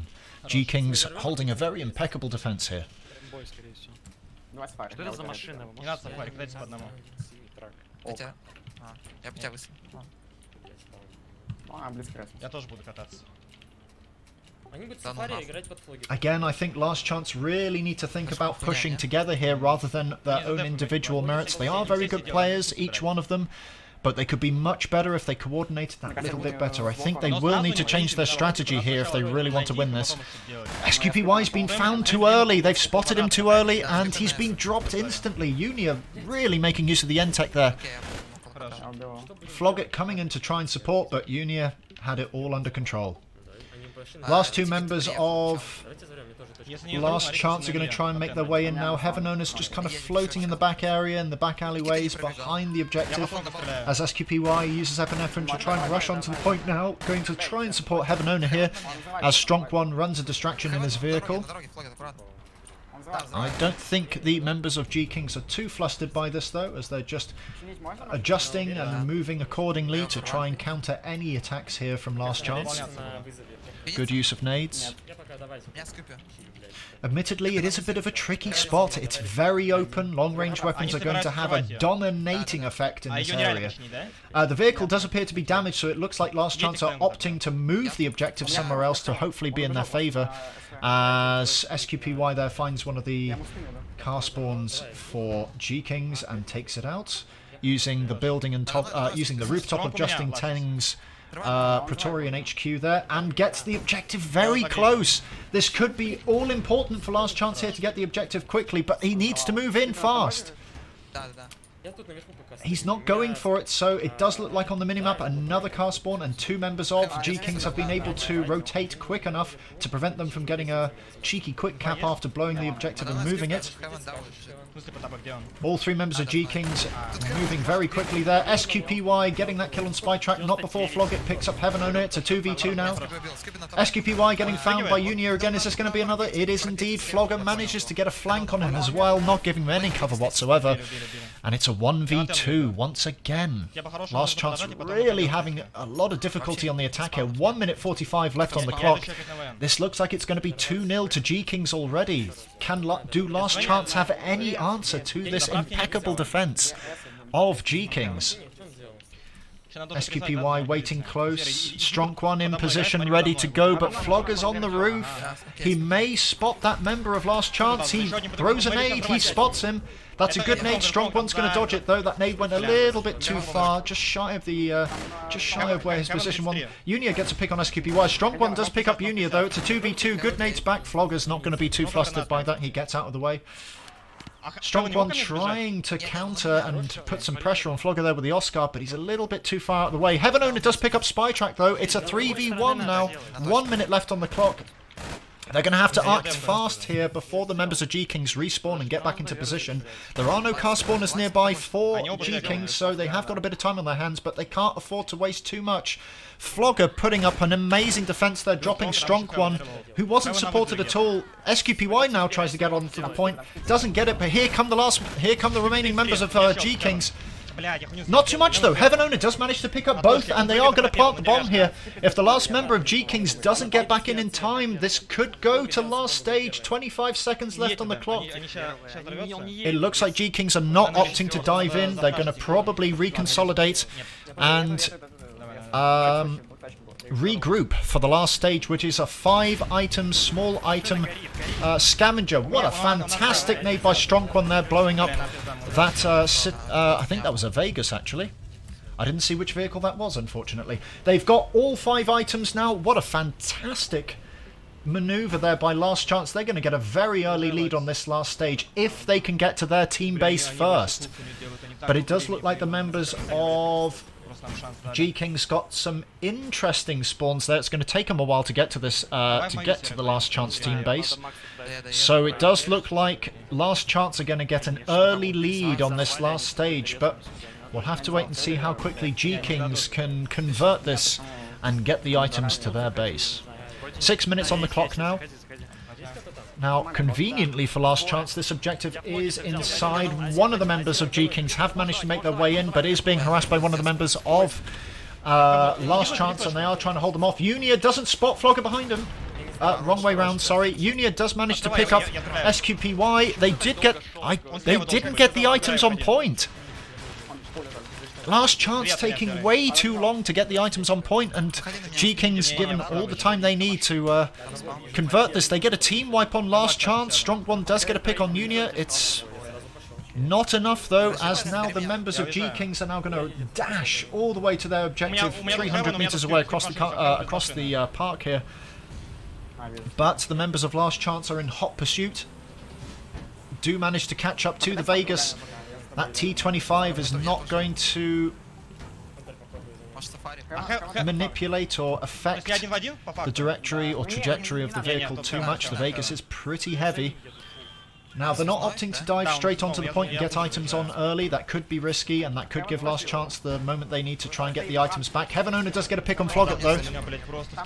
Speaker 1: G-Kings holding a very impeccable defense here.
Speaker 4: Бой, скорее всего.
Speaker 3: Давай спарь.
Speaker 4: Что это за машина? Вы
Speaker 5: Не надо
Speaker 4: можете
Speaker 5: сафари, кидайте по одному.
Speaker 4: трак?
Speaker 2: Я бы тебя высадил.
Speaker 3: Близкресс.
Speaker 5: Я тоже буду кататься.
Speaker 6: Они будут
Speaker 2: Да ну
Speaker 6: сафари
Speaker 2: нахуй.
Speaker 6: играть под флаги.
Speaker 1: Again, I think Last Chance really need to think about pushing together here rather than their own individual merits. They are very good players, each one of them, but they could be much better if they coordinated that a little bit better. I think they will need to change their strategy here if they really want to win this. SQPY's been found too early. They've spotted him too early, and he's been dropped instantly. Unia really making use of the N-Tech there. Flogget coming in to try and support, but Unia had it all under control. Last two members of Last Chance are going to try and make their way in now. Heaven Owner's just kind of floating in the back area, in the back alleyways, behind the objective, as SQPY uses epinephrine to try and rush onto the point now. Going to try and support Heaven Owner here, as Strong One runs a distraction in his vehicle. I don't think the members of G-Kings are too flustered by this though, as they're just adjusting and moving accordingly to try and counter any attacks here from Last Chance. Good use of nades. Admittedly, it is a bit of a tricky spot. It's very open. Long-range weapons are going to have a dominating effect in this area. The vehicle does appear to be damaged, so it looks like Last Chance are opting to move the objective somewhere else to hopefully be in their favour, as SQPY there finds one of the car spawns for G-Kings and takes it out, using the building and top, using the rooftop of Justin Teng's Praetorian HQ there, and gets the objective very close. This could be all important for Last Chance here to get the objective quickly, but he needs to move in fast. He's not going for it, so it does look like on the minimap another car spawn, and two members of G-Kings have been able to rotate quick enough to prevent them from getting a cheeky quick cap after blowing the objective and moving it. All three members of G-Kings moving very quickly there. SQPY getting that kill on Spytrack, not before Flogget picks up Heaven Owner. It's a 2v2 now. SQPY getting found by Unia again. Is this going to be another? It is indeed. Flogger manages to get a flank on him as well, not giving him any cover whatsoever. And it's a 1v2 once again. Last Chance really having a lot of difficulty on the attack here. 1 minute 45 left on the clock. This looks like it's going to be 2-0 to G-Kings already. Do Last Chance have any answer to this impeccable defense of G-Kings? SQPY waiting close. Strong One in position, ready to go, but Flogger's on the roof. He may spot that member of Last Chance. He throws a nade, he spots him. That's a good nade. Strong One's going to dodge it though. That nade went a little bit too far, just shy of where his position was. Unia gets a pick on SQPY. Strong One does pick up Unia though. It's a 2v2. Good nades back. Flogger's not going to be too flustered by that. He gets out of the way. Strong One trying to counter and put some pressure on Flogger there with the Oscar, but he's a little bit too far out of the way. Heaven Owner does pick up Spytrack though. It's a 3v1 now. 1 minute left on the clock. They're going to have to act fast here before the members of G-Kings respawn and get back into position. There are no car spawners nearby for G-Kings, so they have got a bit of time on their hands, but they can't afford to waste too much. Flogger putting up an amazing defense there, dropping Strong One, who wasn't supported at all. SQPY now tries to get onto the point, doesn't get it, but here come the remaining members of G-Kings. Not too much though. Heaven Owner does manage to pick up both, and they are going to plant the bomb here. If the last member of G-Kings doesn't get back in time, this could go to last stage. 25 seconds left on the clock. It looks like G-Kings are not opting to dive in. They're going to probably reconsolidate, and regroup for the last stage, which is a 5-item, small item scavenger. What a fantastic nade by Strong One there, blowing up that, I think that was a Vegas, actually. I didn't see which vehicle that was, unfortunately. They've got all 5 items now. What a fantastic maneuver there by Last Chance. They're going to get a very early lead on this last stage if they can get to their team base first. But it does look like the members of GKING's got some interesting spawns there. It's going to take them a while to get to this, to get to the Last Chance team base. So it does look like Last Chance are going to get an early lead on this last stage, but we'll have to wait and see how quickly GKING's can convert this and get the items to their base. 6 minutes on the clock now. Now, conveniently for Last Chance, this objective is inside. One of the members of GKING's have managed to make their way in, but is being harassed by one of the members of Last Chance, and they are trying to hold them off. Unia doesn't spot Flogger behind him. Wrong way round, sorry. Unia does manage to pick up SQPY. They did get... they didn't get the items on point. Last Chance taking way too long to get the items on point, and GKING's given all the time they need to convert this. They get a team wipe on Last Chance. Strong One does get a pick on Unia. It's not enough though, as now the members of GKING's are now going to dash all the way to their objective, 300 meters away across the park here. But the members of Last Chance are in hot pursuit. Do manage to catch up to the Vegas. That T25 is not going to manipulate or affect the directory or trajectory of the vehicle too much. The Vegas is pretty heavy. Now, they're not opting to dive straight onto the point and get items on early. That could be risky, and that could give Last Chance the moment they need to try and get the items back. Heaven Owner does get a pick on Flogget, though.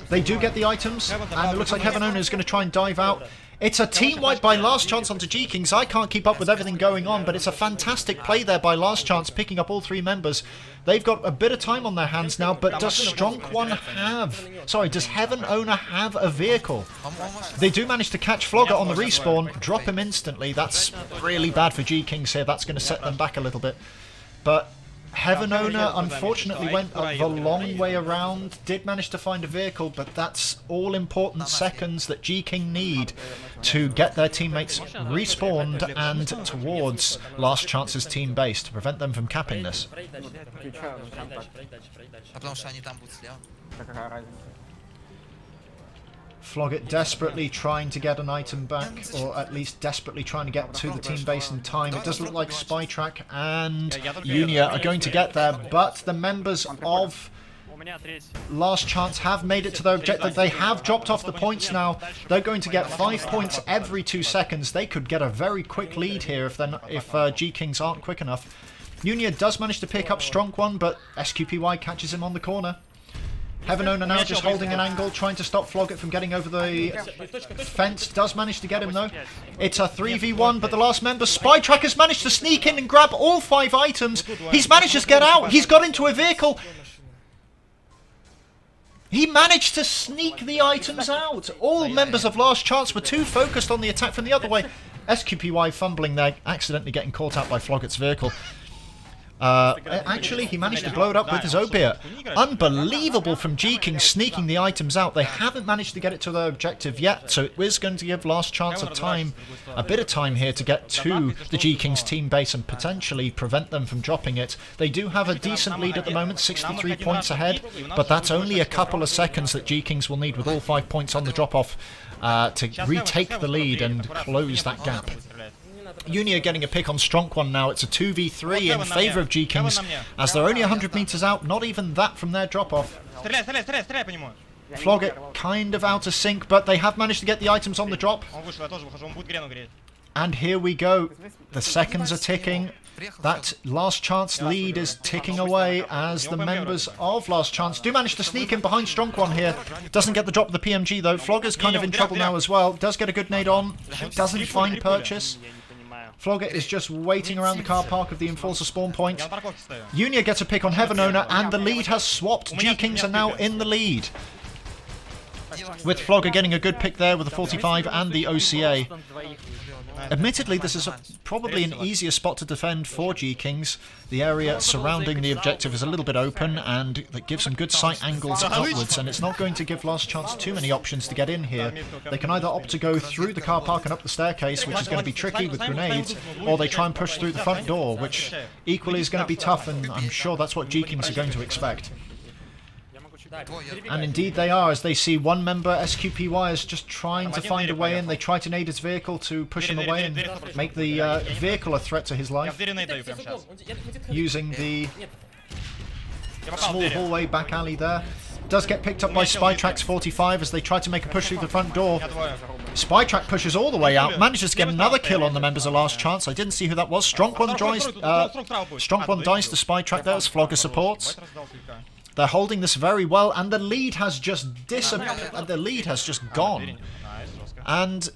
Speaker 1: They do get the items, and it looks like Heaven Owner is going to try and dive out. It's a team wipe by Last Chance onto GKING's. I can't keep up with everything going on, but it's a fantastic play there by Last Chance, picking up all 3 members. They've got a bit of time on their hands now, but does Strong One have... Sorry, does Heaven Owner have a vehicle? They do manage to catch Flogger on the respawn, drop him instantly. That's really bad for GKING's here. That's going to set them back a little bit. But Heaven Owner unfortunately went the long way around, did manage to find a vehicle, but that's all important seconds that GKING need to get their teammates respawned and towards Last Chance's team base to prevent them from capping this. Flogget desperately trying to get an item back, or at least desperately trying to get to the team base in time. It does look like Spytrack and Unia are going to get there, but the members of Last Chance have made it to their objective. They have dropped off the points now. They're going to get 5 points every 2 seconds. They could get a very quick lead here if GKING's aren't quick enough. Unia does manage to pick up Strong One, but SQPY catches him on the corner. Heaven Owner now just holding an angle, trying to stop Flogget from getting over the fence. Does manage to get him though. It's a 3v1, but the last member, Spytrack, has managed to sneak in and grab all 5 items. He's managed to get out. He's got into a vehicle. He managed to sneak the items out. All members of Last Chance were too focused on the attack from the other way. SQPY fumbling there, accidentally getting caught out by Flogget's vehicle. Actually, he managed to blow it up with his opiate. Unbelievable from GKING sneaking the items out. They haven't managed to get it to their objective yet, so it is going to give Last Chance a bit of time here to get to the GKING's team base and potentially prevent them from dropping it. They do have a decent lead at the moment, 63 points ahead, but that's only a couple of seconds that GKING's will need with all 5 points on the drop-off to retake the lead and close that gap. Unia getting a pick on Strong One now. It's a 2v3 in favour of GKING's, as they're only 100 meters out, not even that from their drop-off. Flogget kind of out of sync, but they have managed to get the items on the drop. And here we go. The seconds are ticking. That Last Chance lead is ticking away as the members of Last Chance do manage to sneak in behind Strong One here. Doesn't get the drop of the PMG though. Flogger's kind of in trouble now as well. Does get a good nade on. Doesn't find purchase. Flogget is just waiting around the car park of the Enforcer spawn point. Unia gets a pick on Heaven Owner, and the lead has swapped. GKING's are now in the lead. with Flogger getting a good pick there with the 45 and the OCA. Admittedly, this is probably an easier spot to defend for GKINGs. The area surrounding the objective is a little bit open, and that gives some good sight angles outwards, and it's not going to give Last Chance too many options to get in here. They can either opt to go through the car park and up the staircase, which is going to be tricky with grenades, or they try and push through the front door, which equally is going to be tough, and I'm sure that's what GKINGs are going to expect. And indeed they are, as they see one member, SQPY, is just trying to find a way in. They try to nade his vehicle to push him away and make the vehicle a threat to his life, using the small hallway back alley there. Does get picked up by Spytrack's 45 as they try to make a push through the front door. Spytrack pushes all the way out, manages to get another kill on the members of Last Chance. I didn't see who that was. Strong one dies to Spytrack there as Flogger supports. They're holding this very well, and the lead has just gone. And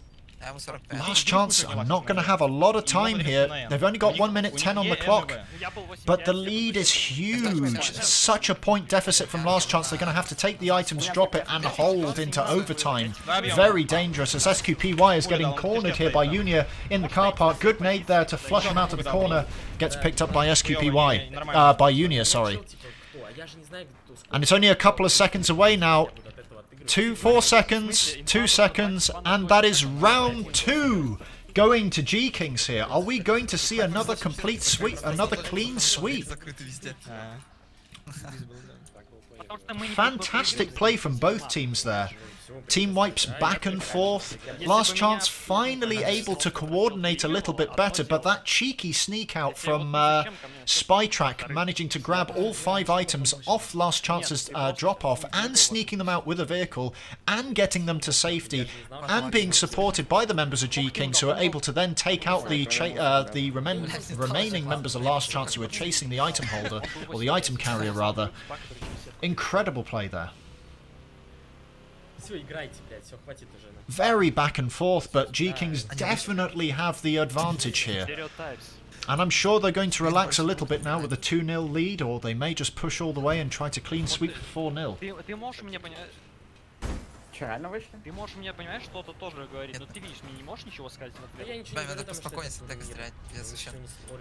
Speaker 1: Last Chance are not going to have a lot of time here. They've only got 1 minute 10 on the clock, but the lead is huge. Such a point deficit from Last Chance. They're going to have to take the items, drop it, and hold into overtime. Very dangerous, as SQPY is getting cornered here by Unia in the car park. Good nade there to flush him out of the corner. Gets picked up by SQPY, by Unia, sorry. And it's only a couple of seconds away now. 4 seconds, 2 seconds, and that is round 2 going to GKINGs here. Are we going to see another complete sweep, another clean sweep? Fantastic play from both teams there. Team wipes back and forth. Last Chance finally able to coordinate a little bit better, but that cheeky sneak out from Spytrack, managing to grab all 5 items off Last Chance's drop-off and sneaking them out with a vehicle and getting them to safety, and being supported by the members of GKINGs, who are able to then take out the remaining members of Last Chance who are chasing the item holder, or the item carrier rather. Incredible play there. Very back and forth, but GKINGs definitely have the advantage here. And I'm sure they're going to relax a little bit now with a 2-0 lead, or they may just push all the way and try to clean sweep for 4-0.
Speaker 5: Ты можешь мне, понимаешь, что-то тоже говорить, но ты видишь, мне не можешь ничего сказать в ответ?
Speaker 2: Да, надо поспокойнее с так стрелять. Я зачем?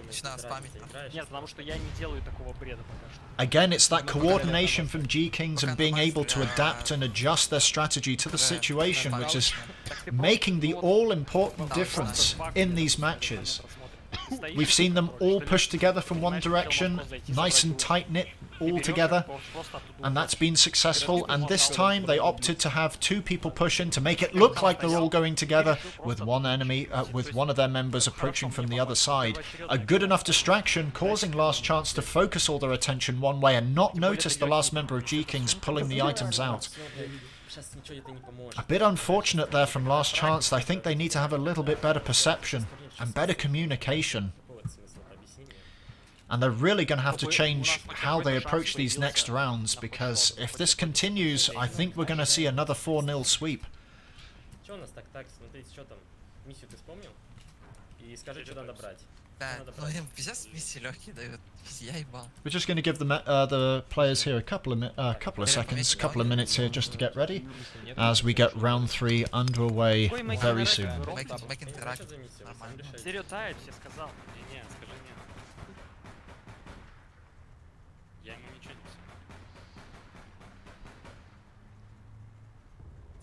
Speaker 2: Начинаю спамить.
Speaker 5: Нет, потому что я не делаю такого бреда пока что.
Speaker 1: Again, it's that coordination from GKINGs and being able to adapt and adjust their strategy to the situation, which is making the all-important difference in these matches. We've seen them all push together from one direction, nice and tight-knit all together, and that's been successful. And this time they opted to have 2 people push in to make it look like they're all going together, with one enemy, with one of their members approaching from the other side. A good enough distraction, causing Last Chance to focus all their attention one way and not notice the last member of GKINGs pulling the items out. A bit unfortunate there from Last Chance. I think they need to have a little bit better perception and better communication. And they're really going to have to change how they approach these next rounds, because if this continues, I think we're going to see another 4-0 sweep. We're just going to give the players here a couple of seconds, a couple of minutes here just to get ready, as we get round 3 underway very soon.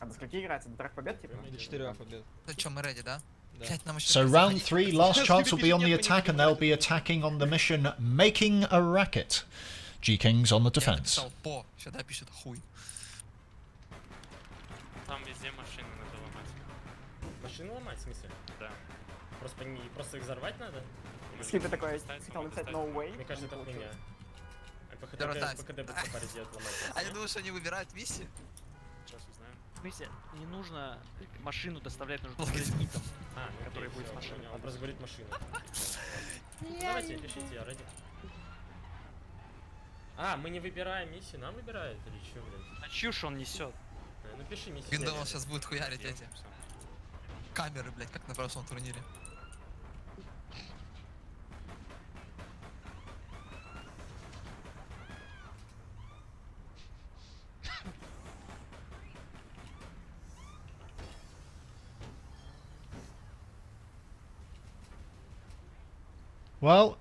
Speaker 3: А до скольки играется? До 3 побед, типа?
Speaker 5: До 4 побед.
Speaker 2: Ну что, мы ready, да?
Speaker 1: So round 3, Last Chance will be on the attack, and they'll be attacking on the mission Making a Racket. GKINGs on the defense.
Speaker 2: Сюда пишет хуй.
Speaker 4: Там везде машины надо ломать.
Speaker 6: Машины ломать, в смысле?
Speaker 4: Да.
Speaker 6: Просто их взорвать надо?
Speaker 3: Скид, ты такой, хотел написать no way.
Speaker 6: Мне кажется, это хуйня. ПКД быстро делать ломать.
Speaker 2: А я думаю, что они выбирают миссии.
Speaker 4: Сейчас узнаем.
Speaker 5: В смысле, не нужно машину доставлять, нужно доставлять итем, который будет с машиной.
Speaker 6: Он просто говорит машину. Давайте, пишите, я ready. А, мы не выбираем миссию, нам выбирают или что, блин?
Speaker 5: А чушь он несет.
Speaker 6: Ну пиши миссию.
Speaker 2: Я думал, сейчас будет хуярить эти камеры, блять, как на прошлом турнире.
Speaker 1: Well,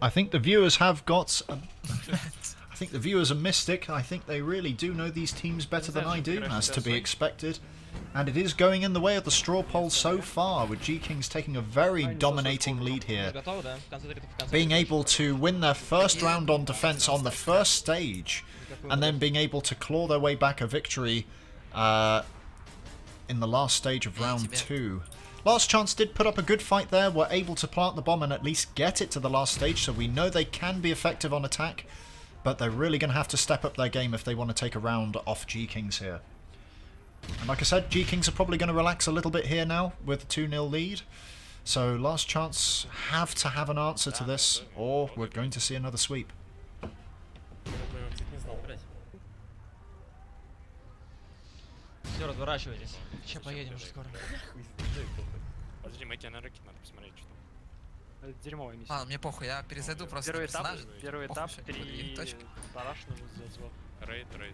Speaker 1: I think the viewers have got... I think the viewers are mystic. I think they really do know these teams better than I do, as to be expected. And it is going in the way of the straw poll so far, with GKINGs taking a very dominating lead here. Being able to win their first round on defense on the first stage, and then being able to claw their way back a victory in the last stage of round 2. Last Chance did put up a good fight there, were able to plant the bomb and at least get it to the last stage, so we know they can be effective on attack, but they're really going to have to step up their game if they want to take a round off GKINGs here. And like I said, GKINGs are probably going to relax a little bit here now with a 2-0 lead, so Last Chance have to have an answer to this, or we're going to see another sweep.
Speaker 6: Не знал, блядь.
Speaker 5: Все, разворачивайтесь. Сейчас поедем уже скоро.
Speaker 4: Подожди, мы тебе на рэкет надо посмотреть, что там. Это дерьмовая миссия.
Speaker 2: Ладно, мне похуй, я перезайду просто
Speaker 4: Первый
Speaker 2: на
Speaker 4: этап,
Speaker 2: персонажа.
Speaker 4: первый
Speaker 2: Похуй
Speaker 4: этап,
Speaker 2: всё,
Speaker 4: 3
Speaker 2: точки.
Speaker 4: тараш нужно сделать вот.
Speaker 6: Рейд, короче.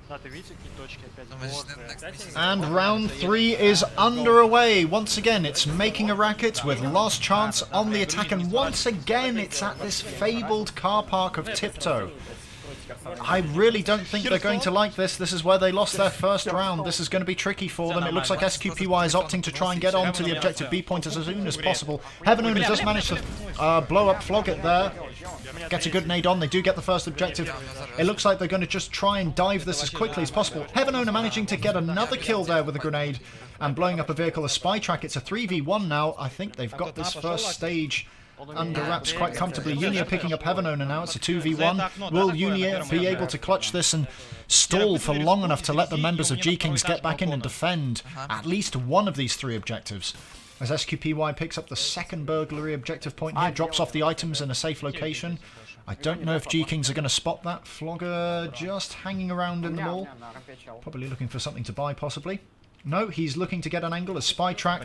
Speaker 4: Да, ты видишь, какие точки опять
Speaker 2: Ну, мы же
Speaker 4: острые.
Speaker 2: next mission.
Speaker 1: And round 3 is underway. Once again, it's making a racket with Last Chance on the attack, and once again, it's at this fabled car park of Tiptoe. I really don't think they're going to like this. This is where they lost their first round. This is going to be tricky for them. It looks like SQPY is opting to try and get on to the objective B point as soon as possible. Heaven Owner does manage to blow up Flogget there. Gets a good nade on. They do get the first objective. It looks like they're going to just try and dive this as quickly as possible. Heaven Owner managing to get another kill there with a grenade and blowing up a vehicle, a spy track. It's a 3v1 now. I think they've got this first stage under wraps quite comfortably. Unia picking up Heaven Owner now. It's a 2v1. Will Unia be able to clutch this and stall for long enough to let the members of GKINGs get back in and defend at least one of these 3 objectives? As SQPY picks up the second burglary objective point here, drops off the items in a safe location. I don't know if GKINGs are going to spot that. Flogger just hanging around in the mall. Probably looking for something to buy, possibly. No, he's looking to get an angle. A spy track.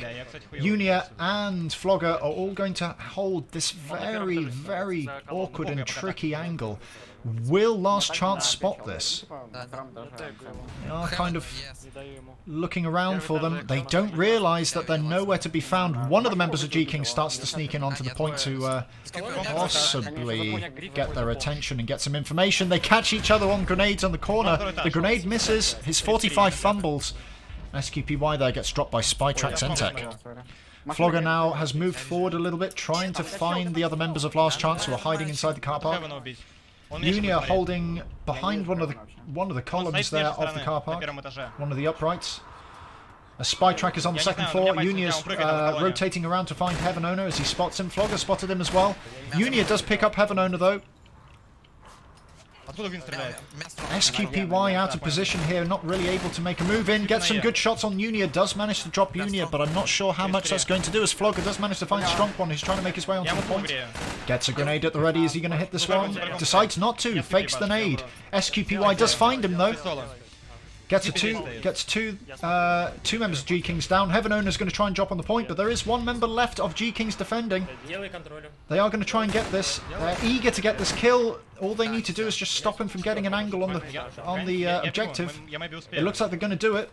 Speaker 1: Unia and Flogger are all going to hold this very, very awkward and tricky angle. Will Last Chance spot this? They are kind of looking around for them. They don't realise that they're nowhere to be found. One of the members of GKING starts to sneak in onto the point to possibly get their attention and get some information. They catch each other on grenades on the corner. The grenade misses. His 45 fumbles. SQPY there gets dropped by Spy Track Zentek. Flogger now has moved forward a little bit, trying to find the other members of Last Chance who are hiding inside the car park. Unia holding behind one of the columns there of the car park, one of the uprights. A spy track is on the second floor. Unia's rotating around to find Heaven Owner as he spots him. Flogger spotted him as well. Unia does pick up Heaven Owner though. SQPY out of position here, not really able to make a move in. Gets some good shots on Unia, does manage to drop Unia, but I'm not sure how much that's going to do as Flogger does manage to find Strong One who's trying to make his way onto the point. Gets a grenade at the ready. Is he going to hit this one? Decides not to, fakes the nade. SQPY does find him though. Gets two members of GKINGs down. Heaven Owner's going to try and drop on the point, but there is one member left of GKINGs defending. They are going to try and get this. They're eager to get this kill. All they need to do is just stop him from getting an angle on the objective. It looks like they're going to do it.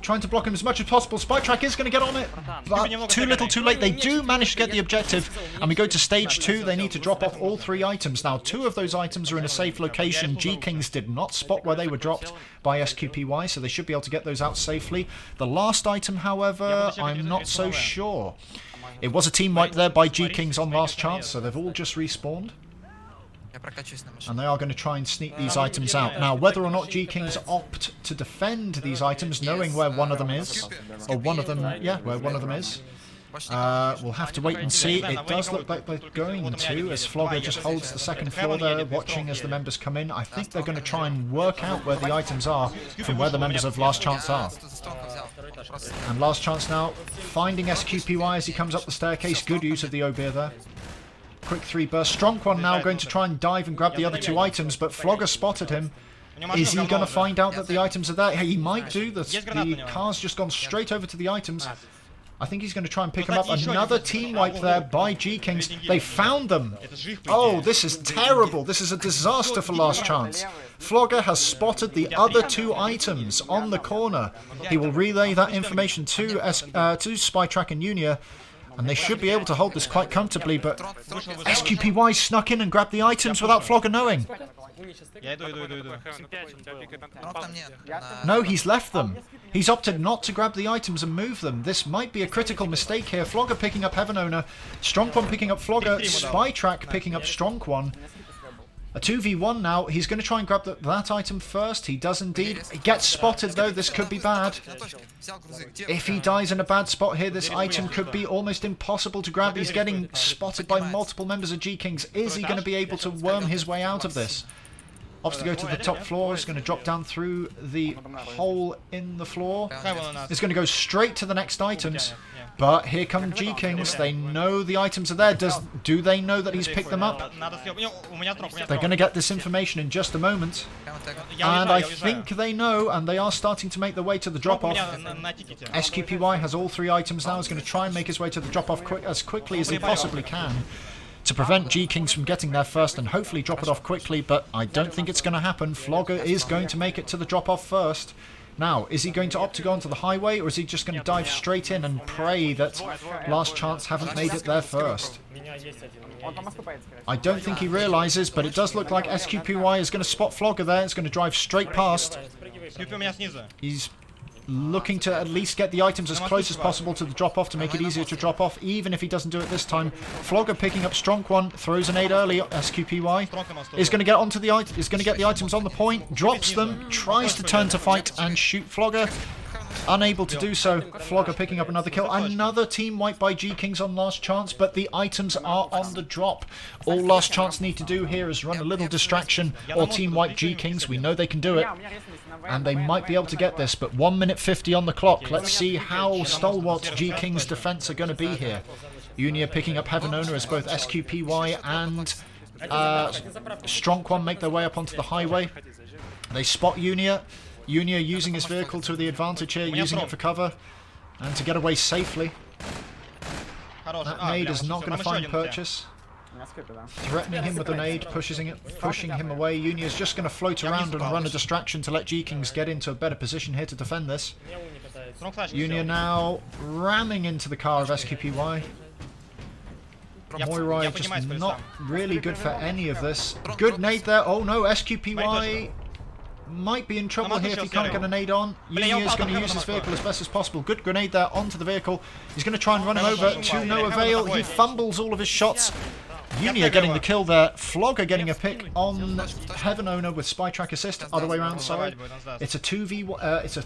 Speaker 1: Trying to block him as much as possible. Spy Track is going to get on it, but too little too late. They do manage to get the objective, and we go to stage 2. They need to drop off all 3 items. Now, 2 of those items are in a safe location. GKINGs did not spot where they were dropped by SQPY, so they should be able to get those out safely. The last item, however, I'm not so sure. It was a team wipe there by GKINGs on Last Chance, so they've all just respawned. And they are going to try and sneak these items out. Now, whether or not GKINGs opt to defend these items, knowing where one of them is, or one of them, yeah, where one of them is, we'll have to wait and see. It does look like they're going to, as Flogger just holds the second floor there, watching as the members come in. I think they're going to try and work out where the items are from where the members of Last Chance are. And Last Chance now finding SQPY as he comes up the staircase. Good use of the Obir there. Quick 3 burst. Strong One now going to try and dive and grab the other 2 items, but Flogger spotted him. Is he going to find out that the items are there? He might do. The car's just gone straight over to the items. I think he's going to try and pick
Speaker 5: Ну,
Speaker 1: him up.
Speaker 5: кстати, еще
Speaker 1: Another
Speaker 5: один,
Speaker 1: team
Speaker 5: кстати,
Speaker 1: wipe there by
Speaker 5: Everything
Speaker 1: GKINGs.
Speaker 5: is-
Speaker 1: They found them.
Speaker 5: Это же их, по
Speaker 1: Oh,
Speaker 5: идее.
Speaker 1: this is terrible. This is a disaster for Last Chance. Flogger has spotted the other two items on the corner. He will relay that information to Spytrack and Unia, and they should be able to hold this quite comfortably, but SQPY snuck in and grabbed the items without Flogger knowing.
Speaker 5: Я иду.
Speaker 2: Трон там нет.
Speaker 1: No, he's left them. He's opted not to grab the items and move them. This might be a critical mistake here. Flogger picking up Heaven Owner, Strong1 picking up Flogger, Spytrack picking up Strong1. A 2v1 now. He's going to try and grab that item first. He does indeed. He gets spotted though. This could be bad. If he dies in a bad spot here, this item could be almost impossible to grab. He's getting spotted by multiple members of GKINGs. Is he going to be able to worm his way out of this? Opts to go to the top floor. Is going to drop down through the hole in the floor. Is going to go straight to the next items. But here come GKINGs. They know the items are there. Do they know that he's picked them up? They're going to get this information in just a moment. And I think they know, and they are starting to make their way to the drop-off. SQPY has all three items now. Is going to try and make his way to the drop-off as quickly as he possibly can to prevent GKINGs from getting there first and hopefully drop it off quickly, but I don't think it's going to happen. Flogger is going to make it to the drop-off first. Now, is he going to opt to go onto the highway, or is he just going to dive straight in and pray that Last Chance haven't made it there first? I don't think he realizes, but it does look like SQPY is going to spot Flogger there. It's going to drive straight past. He's looking to at least get the items as close as possible to the drop-off to make it easier to drop off, even if he doesn't do it this time. Flogger picking up Strong1, throws an 8 early. SQPY is going to get onto the get the items on the point, drops them, tries to turn to fight and shoot Flogger. Unable to do so. Flogger picking up another kill. Another team wiped by GKINGs on Last Chance, but the items are on the drop. All Last Chance need to do here is run a little distraction or team wipe GKINGs. We know they can do it, and they might be able to get this, but 1 minute 50 on the clock. Let's see how stalwart GKING's defense are going to be here. Unia picking up Heaven Owner as both SQPY and Strong1 make their way up onto the highway. They spot Unia. Unia using his vehicle to the advantage here, using it for cover and to get away safely. That nade is not going to find purchase. Threatening him with a nade, pushing him away. Unia is just going to float around and run a distraction to let GKINGs get into a better position here to defend this. Unia now ramming into the car of SQPY. Moirai just not really good for any of this. Good nade there. Oh no, SQPY might be in trouble here if he can't get a nade on. Unia is going to use his vehicle as best as possible. Good grenade there onto the vehicle. He's going to try and run him over to no avail. He fumbles all of his shots. Unia getting the kill there. Flogger getting a pick on Heaven Owner with Spytrack assist. Other way around, sorry. It's a 2v1. It's a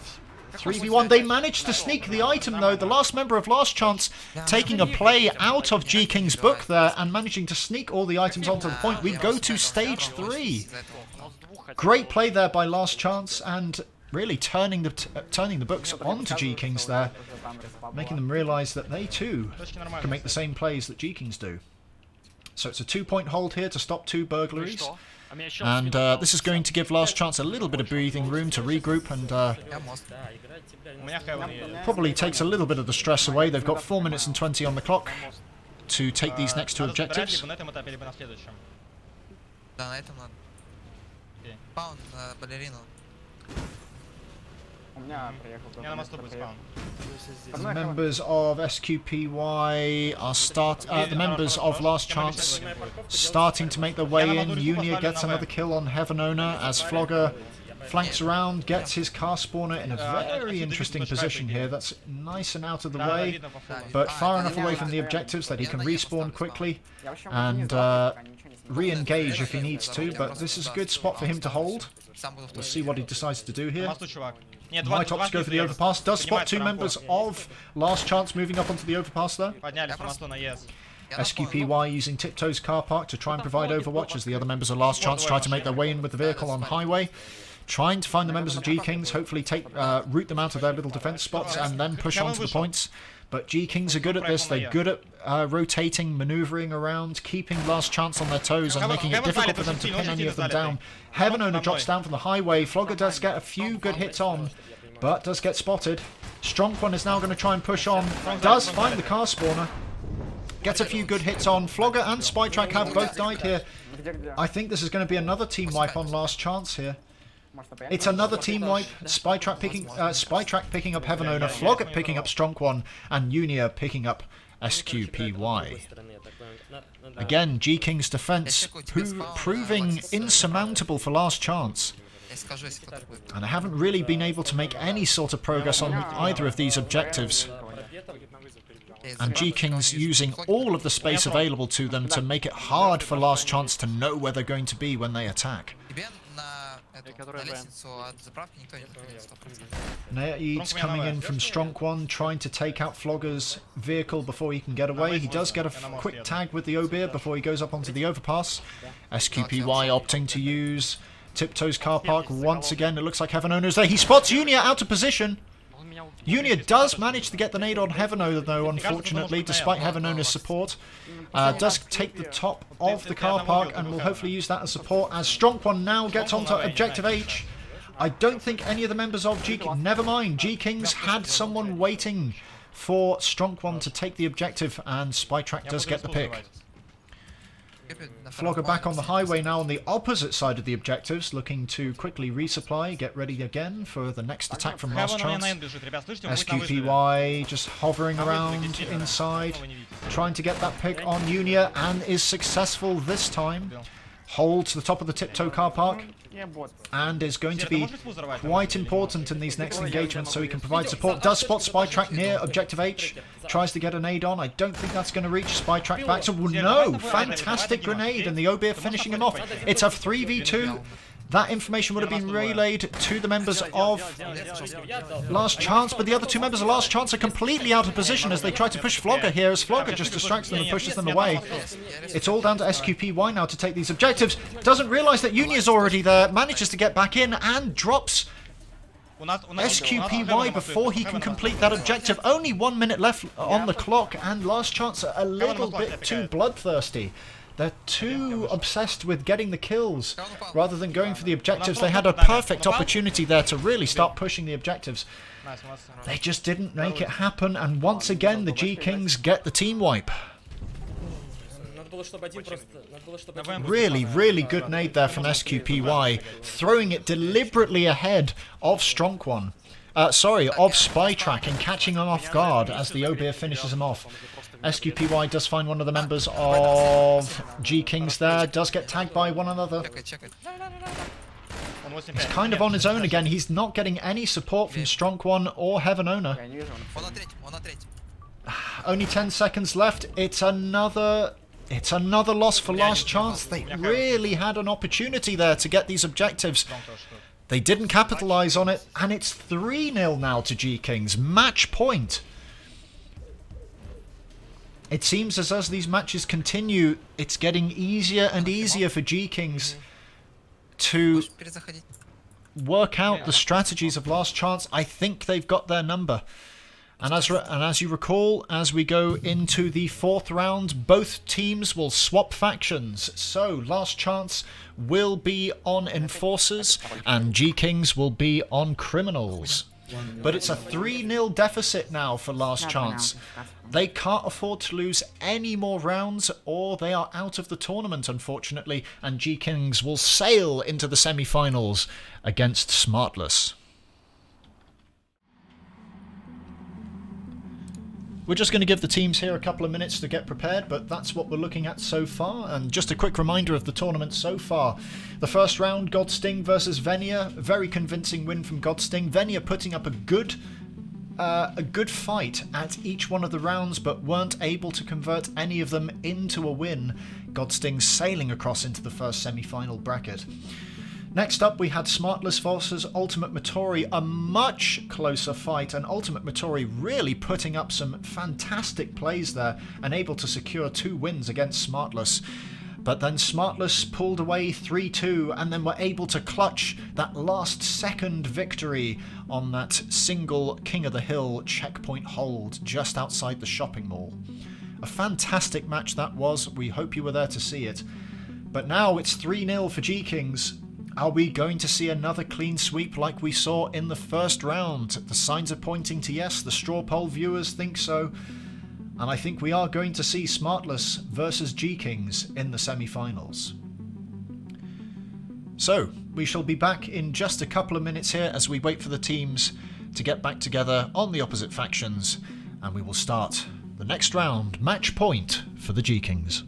Speaker 1: 3v1. They managed to sneak the item though. The last member of Last Chance taking a play out of GKING's book there and managing to sneak all the items onto the point. We go to stage 3. Great play there by Last Chance and really turning the books onto GKINGs there, making them realise that they too can make the same plays that GKINGs do. So it's a 2-point hold here to stop 2 burglaries. And this is going to give Last Chance a little bit of breathing room to regroup and probably takes a little bit of the stress away. They've got 4 minutes and 20 on the clock to take these next 2 objectives. The members of SQPY are the members of Last Chance starting to make their way in. Unia gets another kill on Heaven Owner as Flogger flanks around, gets his car spawner in a very interesting position here. That's nice and out of the way, but far enough away from the objectives that he can respawn quickly and re-engage if he needs to, but this is a good spot for him to hold. We'll see what he decides to do here. Might opt to go for the overpass. Does spot 2 members of Last Chance moving up onto the overpass there. SQPY using Tiptoe's car park to try and provide overwatch as the other members of Last Chance try to make their way in with the vehicle on highway. Trying to find the members of GKINGs, hopefully root them out of their little defense spots and then push on to the points. But GKINGs are good at this. They're good at rotating, maneuvering around, keeping Last Chance on their toes and making it difficult for them to pin any of them down. Heaven Owner drops down from the highway. Flogger does get a few good hits on, but does get spotted. Strong One is now going to try and push on. Does find the car spawner. Gets a few good hits on. Flogger and Spytrack have both died here.
Speaker 3: Где?
Speaker 1: I think this is going to be another team wipe on last chance here.
Speaker 3: Может, опять?
Speaker 1: It's another team wipe. Spytrack picking up Heaven Owner, Flogger picking up Strong One, and Unia picking up SQPY. Again, GKING's defense proving insurmountable for last chance.
Speaker 2: Я скажу, если кто-то будет.
Speaker 1: And I haven't really been able to make any sort of progress on either of these objectives. And GKING's using all of the space available to them to make it hard for last chance to know where they're going to be when they attack.
Speaker 2: Тебе на лестницу от заправки никто не подходит 100%.
Speaker 1: Naeed's coming in from Strong One, trying to take out Flogger's vehicle before he can get away. He does get a quick tag with the Obeer before he goes up onto the overpass. SQPY opting to use Tiptoe's car park once again. It looks like Heaven Owner's there. He spots Unia out of position. Unia does manage to get the nade on Heaven Owner though, unfortunately, despite Heaven Owner's support. Does take the top of the car park and will hopefully use that as support as Strong One now gets onto Objective H. I don't think any of the members of never mind, GKING's had someone waiting for Strong One to take the objective, and Spytrack does get the pick. Flogger back on the highway now on the opposite side of the objectives, looking to quickly resupply, get ready again for the next attack from last chance. SQPY just hovering around inside, trying to get that pick on Unia, and is successful this time. Holds the top of the Tiptoe car park,
Speaker 3: Я бот.
Speaker 1: and is going to be quite important in these next engagements so he can provide support. Does spot Spytrack near Objective H, tries to get a nade on. I don't think that's going to reach Spytrack back. So no, fantastic grenade, and the Obeer finishing him off. It's a 3v2. That information would have been relayed to the members of Last Chance, but the other two members of Last Chance are completely out of position as they try to push Flogger here, as Flogger just distracts them and pushes them away. It's all down to SQPY now to take these objectives. Doesn't realise that Unia's already there, manages to get back in and drops SQPY before he can complete that objective. Only 1 minute left on the clock, and Last Chance are a little bit too bloodthirsty. They're too obsessed with getting the kills rather than going for the objectives. They had a perfect opportunity there to really start pushing the objectives. They just didn't make it happen, and once again the GKINGs get the team wipe. Really, really good nade there from SQPY, throwing it deliberately ahead of Strong One. Of Spytrack, and catching him off guard as the Obeer finishes him off. SQPY does find one of the members of GKING's there, does get tagged by one another.
Speaker 2: Check it.
Speaker 1: He's kind of on his own again. He's not getting any support from Strong One or Heaven Owner.
Speaker 3: Я не вижу.
Speaker 2: Он на третьем.
Speaker 1: Only 10 seconds left. It's another loss for Last Chance. They really had an opportunity there to get these objectives. They didn't capitalize on it, and it's 3-0 now to GKING's. Match point. It seems as these matches continue, it's getting easier and easier for GKING's to
Speaker 2: Перезаходить.
Speaker 1: work out the strategies of Last Chance. I think they've got their number. And as you recall, as we go into the 4th round, both teams will swap factions. So Last Chance will be on Enforcers and GKING's will be on Criminals. But it's a 3-0 deficit now for Last Chance. They can't afford to lose any more rounds or they are out of the tournament, unfortunately, and GKING's will sail into the semi-finals against Smartless. We're just going to give the teams here a couple of minutes to get prepared, but that's what we're looking at so far. And just a quick reminder of the tournament so far. The first round, Godsting versus Venia. Very convincing win from Godsting. Venia putting up a good fight at each one of the rounds, but weren't able to convert any of them into a win. Godsting sailing across into the first semi-final bracket. Next up, we had Smartless versus Ultimate Matori, a much closer fight, and Ultimate Matori really putting up some fantastic plays there and able to secure 2 wins against Smartless. But then Smartless pulled away 3-2 and then were able to clutch that last second victory on that single King of the Hill checkpoint hold just outside the shopping mall. A fantastic match that was. We hope you were there to see it. But now it's 3-0 for GKING's. Are we going to see another clean sweep like we saw in the first round? The signs are pointing to yes. The straw poll viewers think so. And I think we are going to see Smartless versus GKINGs in the semi-finals. So, we shall be back in just a couple of minutes here as we wait for the teams to get back together on the opposite factions, and we will start the next round, match point for the GKINGs.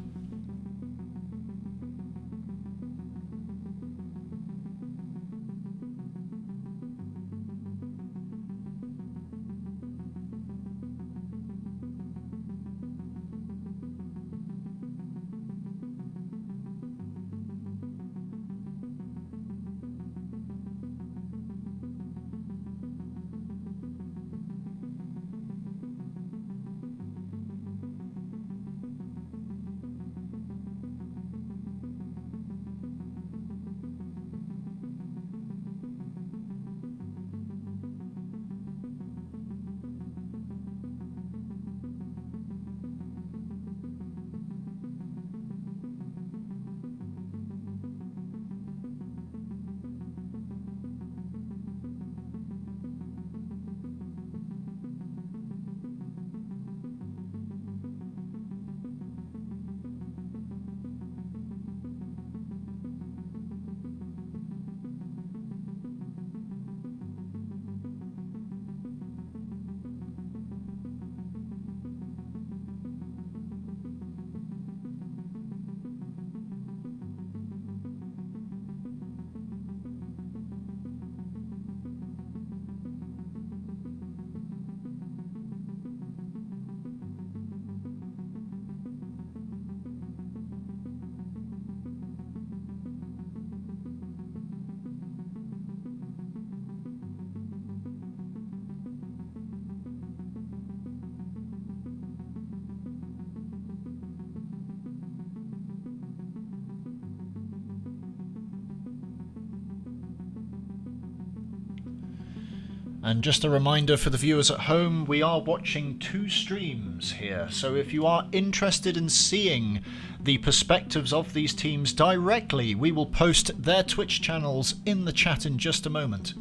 Speaker 1: And just a reminder for the viewers at home, we are watching 2 streams here, so if you are interested in seeing the perspectives of these teams directly, we will post their Twitch channels in the chat in just a moment.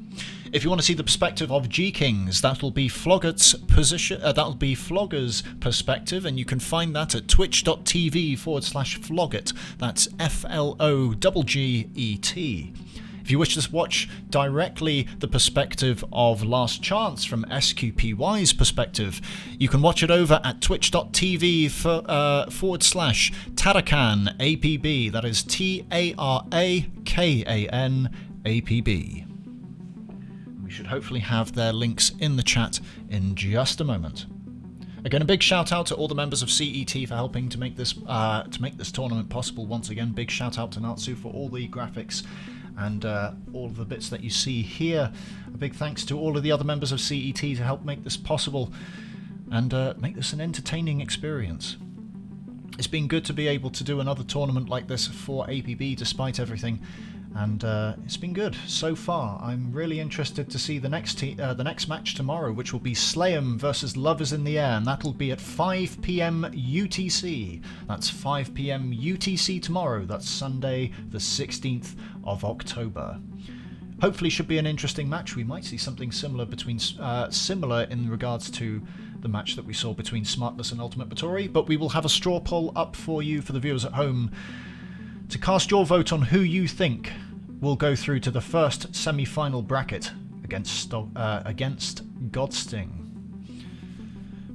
Speaker 1: If you want to see the perspective of GKINGs, that'll be Flogger's position. That'll be Flogger's perspective, and you can find that at twitch.tv/Flogget. That's FLOGGET. If you wish to watch directly the perspective of Last Chance from SQPY's perspective, you can watch it over at twitch.tv/Tarakan APB. That is TARAKAN APB. We should hopefully have their links in the chat in just a moment. Again, a big shout out to all the members of CET for helping to make this tournament possible. Once again, big shout out to Natsu for all the graphics and all of the bits that you see here. A big thanks to all of the other members of CET to help make this possible and make this an entertaining experience. It's been good to be able to do another tournament like this for APB despite everything, and it's been good so far. I'm really interested to see the next match tomorrow, which will be Slayham versus Lovers in the Air, and that'll be at 5 PM UTC. That's 5 PM UTC tomorrow. That's Sunday the 16th of October. Hopefully should be an interesting match. We might see something similar similar in regards to the match that we saw between Smartless and Ultimate Batory, but we will have a straw poll up for you for the viewers at home to cast your vote on who you think will go through to the first semi-final bracket against Godsting.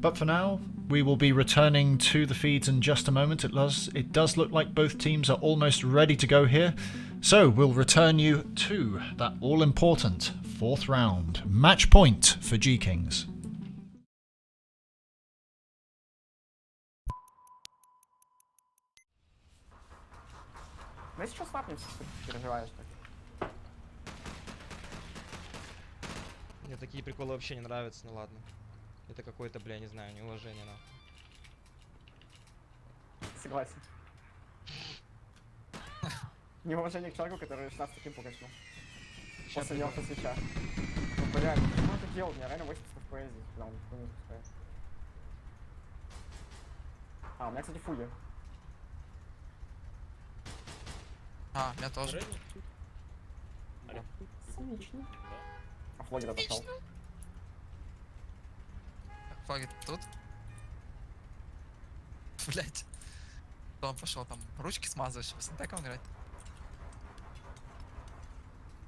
Speaker 1: But for now, we will be returning to the feeds in just a moment. It does look like both teams are almost ready to go here, so we'll return you to that all-important 4th round. Match point for GKINGs.
Speaker 3: Мы сейчас слапнемся, что ты переживаешь так.
Speaker 5: Мне такие приколы вообще не нравятся, ну ладно. Это какое-то, бля, не знаю, неуважение, нахуй.
Speaker 3: Согласен. Неуважение к человеку, который 16 таким покачнул. После него свеча. Ну, реально, почему он это делал? У меня реально 80 FPS здесь, когда он хуйню запускает. А, у меня, кстати, фуги.
Speaker 2: А, у меня тоже.
Speaker 3: Циничный. А флогер отошел.
Speaker 2: Флаги тут. Блять. Он пошел там ручки смазывать, чтобы с интеком играть.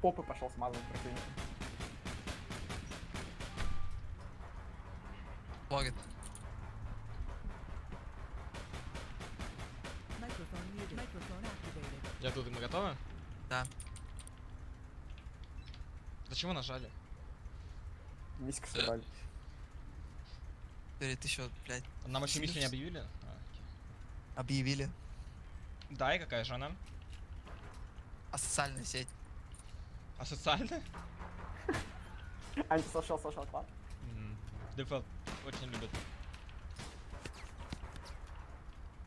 Speaker 3: Попы пошел смазывать противника.
Speaker 2: Флаги.
Speaker 5: Я тут, мы готовы?
Speaker 2: Да.
Speaker 5: Зачем вы нажали?
Speaker 3: Миська собрали.
Speaker 2: 4000, блять.
Speaker 5: Нам еще миссию не объявили?
Speaker 2: Объявили.
Speaker 5: Да, и какая же она?
Speaker 2: А социальная сеть?
Speaker 5: А социальная?
Speaker 3: Антисошел, social клаб.
Speaker 5: Дефолт очень любит.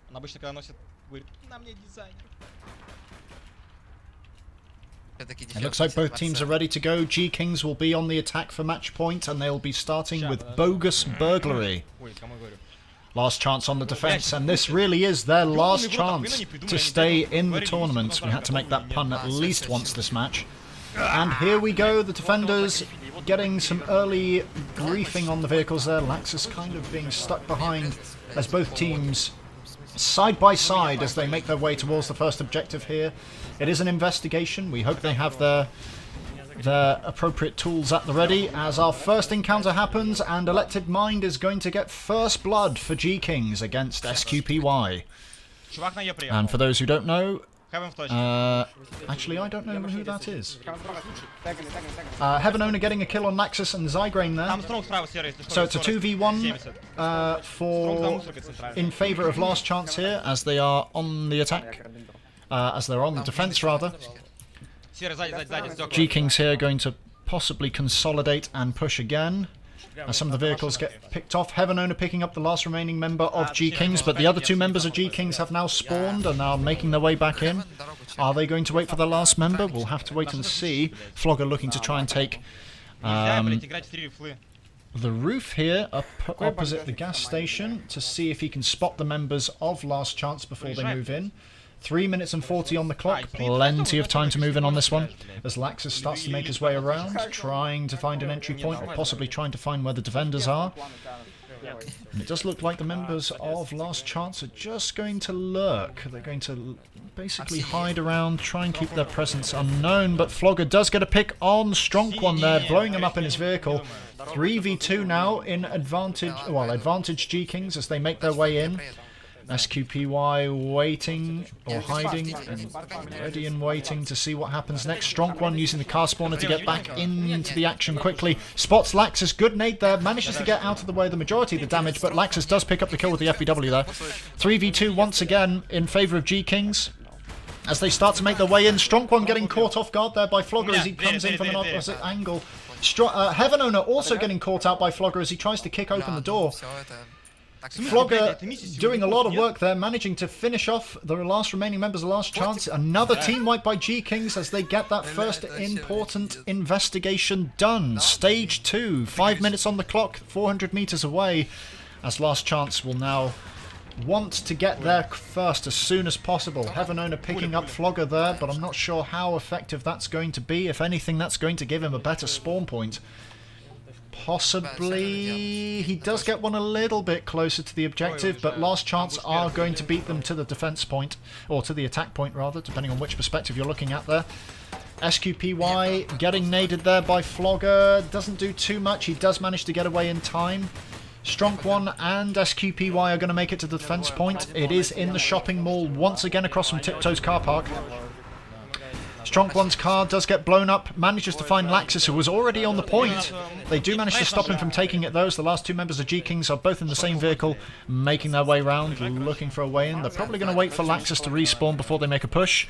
Speaker 5: Она обычно, когда носит, говорит, на мне дизайнер.
Speaker 2: Все-таки
Speaker 1: It looks like both teams are ready to go. GKINGs will be on the attack for match point, and they'll be starting with bogus burglary.
Speaker 5: Ой, кому я говорю?
Speaker 1: Last chance on the defense, and this really is their last chance to stay in the tournament. We had to make that pun at least once this match. And here we go, the defenders getting some early briefing on the vehicles there. Laxus kind of being stuck behind as both teams side by side as they make their way towards the first objective here. It is an investigation. We hope they have their appropriate tools at the ready as our first encounter happens, and Elected Mind is going to get first blood for GKINGs against SQPY.
Speaker 5: Чувак на Е приехал.
Speaker 1: And for those who don't know,
Speaker 5: Heaven в точке.
Speaker 1: actually I don't know who that is.
Speaker 3: Тегали.
Speaker 1: Heaven Owner getting a kill on Naxus and Zygrain there.
Speaker 5: Там Стронг справа серый, если что.
Speaker 1: So it's a 2v1
Speaker 5: Стронг
Speaker 1: for
Speaker 5: за мусоркой центральной.
Speaker 1: in favour of Last Chance here as they are on the attack, as they're on the defence rather.
Speaker 5: Серый сзади, Стёк.
Speaker 1: GKINGs here going to possibly consolidate and push again as some of the vehicles get picked off. Heaven Owner picking up the last remaining member of GKINGs, but the other two members of GKINGs have now spawned and are making their way back in. Are they going to wait for the last member? We'll have to wait and see. Flogger looking to try and take
Speaker 5: Нельзя, блядь, играть в 3 рифлы.
Speaker 1: the roof here up opposite the gas station to see if he can spot the members of Last Chance before they move in. 3 minutes and 40 on the clock, plenty of time to move in on this one as Laxus starts to make his way around, trying to find an entry point or possibly trying to find where the defenders are. And it does look like the members of Last Chance are just going to lurk. They're going to basically hide around, try and keep their presence unknown, but Flogger does get a pick on Strong One there, blowing him up in his vehicle. 3v2 now in advantage GKINGs as they make their way in. SQPY waiting or hiding and ready and waiting to see what happens next. Strong One using the car spawner to get back into the action quickly. Spots Laxus, good nade there, manages to get out of the way of the majority of the damage, but Laxus does pick up the kill with the FBW there. 3v2 once again in favour of GKINGs as they start to make their way in. Strong One getting caught off guard there by Flogger as he comes in from an opposite angle. Heaven Owner also getting caught out by Flogger as he tries to kick open the door. Flogger doing a lot of work there, managing to finish off the last remaining members of Last Chance. Another team wipe by GKINGs as they get that first important investigation done. Stage 2, 5 minutes on the clock, 400 meters away, as Last Chance will now want to get there first as soon as possible. Heaven Owner picking up Flogger there, but I'm not sure how effective that's going to be. If anything, that's going to give him a better spawn point. Possibly he does get one a little bit closer to the objective, but Last Chance are going to beat them to the defense point, or to the attack point rather, depending on which perspective you're looking at there. SQPY getting naded there by Flogger, doesn't do too much, he does manage to get away in time. Strong One and SQPY are going to make it to the defense point. It is in the shopping mall once again across from Tiptoe's car park. Strong One's car does get blown up, manages to find Laxus, who was already on the point. They do manage to stop him from taking it though, as the last two members of GKINGs are both in the same vehicle, making their way around, looking for a way in. They're probably going to wait for Laxus to respawn before they make a push,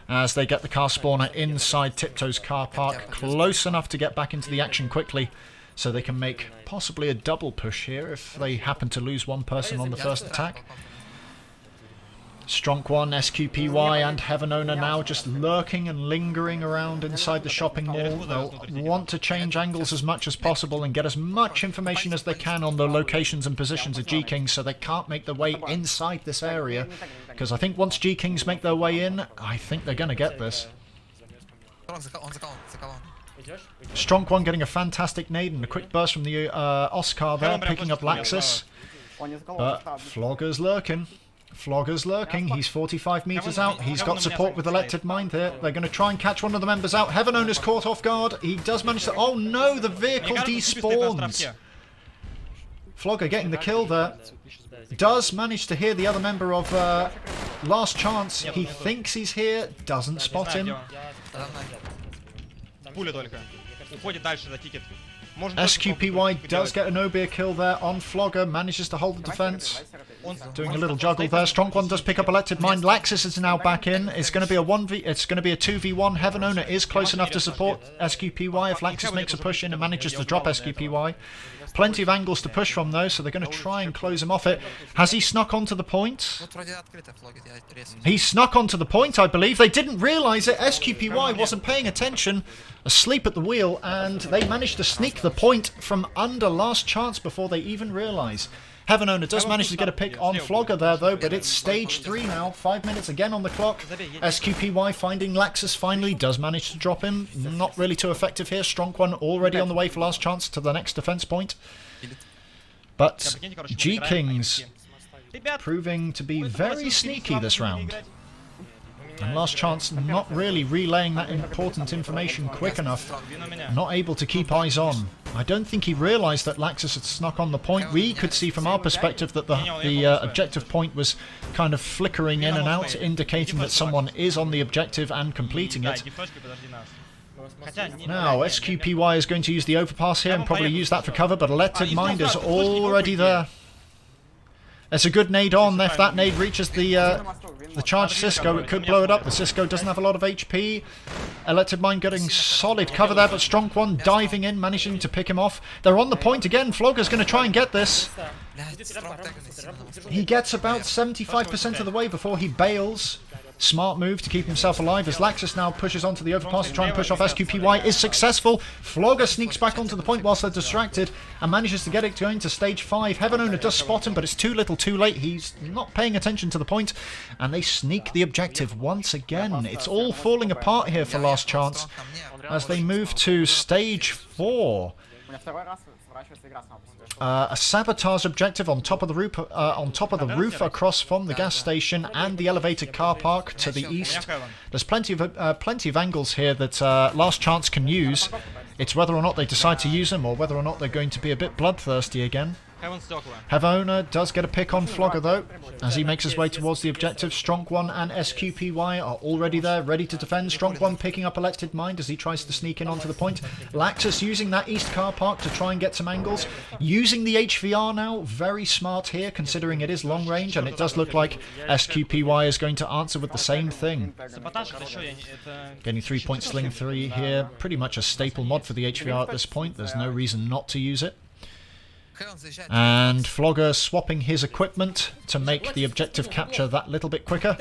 Speaker 1: as they get the car spawner inside Tiptoe's car park, close enough to get back into the action quickly, so they can make possibly a double push here if they happen to lose one person on the first attack. Strong One, SQPY and Heaven Owner now just lurking and lingering around inside the shopping mall. They'll want to change angles as much as possible and get as much information as they can on the locations and positions of GKINGs so they can't make their way inside this area. Because I think once GKINGs make their way in, I think they're going to get this.
Speaker 2: он за колонн.
Speaker 6: Идешь?
Speaker 1: Strong One getting a fantastic nade and a quick burst from the Oscar there, picking up Laxus.
Speaker 3: Он не заколол,
Speaker 1: But
Speaker 3: да,
Speaker 1: Flogger's lurking. Flogger's lurking. He's 45 meters out. He's got support with Elected Mind here. They're going to try and catch one of the members out. Heaven Owner's caught off guard. He does manage to... Oh no, the vehicle despawns. Flogger getting the kill there. Does manage to hear the other member of Last Chance. He thinks he's here. Doesn't spot him.
Speaker 5: Пуля только. Уходит дальше за тикет.
Speaker 1: SQPY does get an Obia kill there on Flogger. Manages to hold the defense. Doing a little juggle there. Strong One does pick up Elected Mind. Laxus is now back in. It's going to be a 1v. It's going to be a 2v1. Heaven Owner is close enough to support SQPY. If Laxus makes a push in and manages to drop SQPY. Plenty of angles to push from though, so they're going to try and close him off it. Has he snuck onto the point?
Speaker 2: Вот вроде открыто, флогит, я резаю.
Speaker 1: He snuck onto the point, I believe. They didn't realise it. SQPY wasn't paying attention, asleep at the wheel, and they managed to sneak the point from under Last Chance before they even realise. Heaven Owner does manage to get a pick on Flogger there though, but it's stage 3 now. 5 minutes again on the clock. SQPY finding Laxus finally does manage to drop him. Not really too effective here. Strong One already on the way for Last Chance to the next defense point. But GKING's proving to be very sneaky this round. And Last Chance not really relaying that important information quick enough. Not able to keep eyes on. I don't think he realised that Laxus had snuck on the point. We could see from our perspective that the objective point was kind of flickering in and out, indicating that someone is on the objective and completing it. Now, SQPY is going to use the overpass here and probably use that for cover, but Elected Mind is already there. It's a good nade on. If that nade reaches the charged Cisco, it could blow it up. The Cisco doesn't have a lot of HP. Elected Mind getting solid cover there, but Strong One diving in, managing to pick him off. They're on the point again. Flogger's going to try and get this. He gets about 75% of the way before he bails. Smart move to keep himself alive as Laxus now pushes onto the overpass to try and push off SQPY. Is successful. Flogger sneaks back onto the point whilst they're distracted and manages to get it going to stage 5. Heaven Owner does spot him, but it's too little too late. He's not paying attention to the point and they sneak the objective once again. It's all falling apart here for Last Chance as they move to stage 4.
Speaker 3: У меня второй раз сворачивается игра сама по себе.
Speaker 1: A sabotage objective on top of the roof across from the gas station and the elevated car park to the east. There's plenty of angles here that Last Chance can use. It's whether or not they decide to use them or whether or not they're going to be a bit bloodthirsty again. Heaven Owner does get a pick on Flogger though, as he makes his way towards the objective. Strong One and SQPY are already there, ready to defend. Strong One picking up Elected Mind as he tries to sneak in onto the point. Laxus using that east car park to try and get some angles. Using the HVR now, very smart here considering it is long range, and it does look like SQPY is going to answer with the same thing. Getting 3-point sling 3 here, pretty much a staple mod for the HVR at this point. There's no reason not to use it. And Flogger swapping his equipment to make the objective capture that little bit quicker.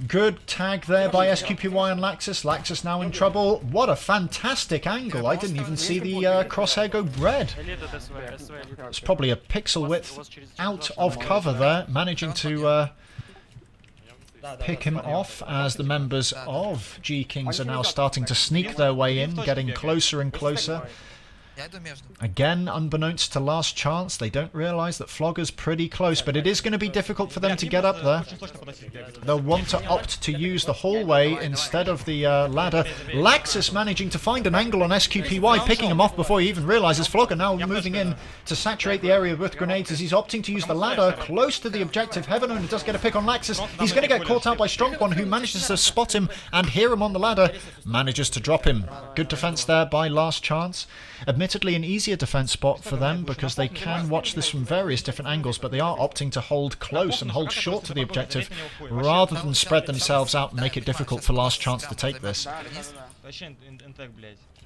Speaker 1: Good tag there by SQPY and Laxus. Laxus now in trouble. What a fantastic angle. I didn't even see the crosshair go red. It's probably a pixel width out of cover there, managing to pick him off as the members of GKINGs are now starting to sneak their way in, getting closer and closer. Again, unbeknownst to Last Chance, they don't realise that Flogger's pretty close, but it is going to be difficult for them to get up there. They'll want to opt to use the hallway instead of the ladder. Laxus managing to find an angle on SQPY, picking him off before he even realises. Flogger now moving in to saturate the area with grenades as he's opting to use the ladder close to the objective. Heaven Owner does get a pick on Laxus. He's going to get caught out by Strong One, who manages to spot him and hear him on the ladder. Manages to drop him. Good defense there by Last Chance. Admittedly an easier defense spot for them because they can watch this from various different angles, but they are opting to hold close and hold short to the objective rather than spread themselves out and make it difficult for Last Chance to take this.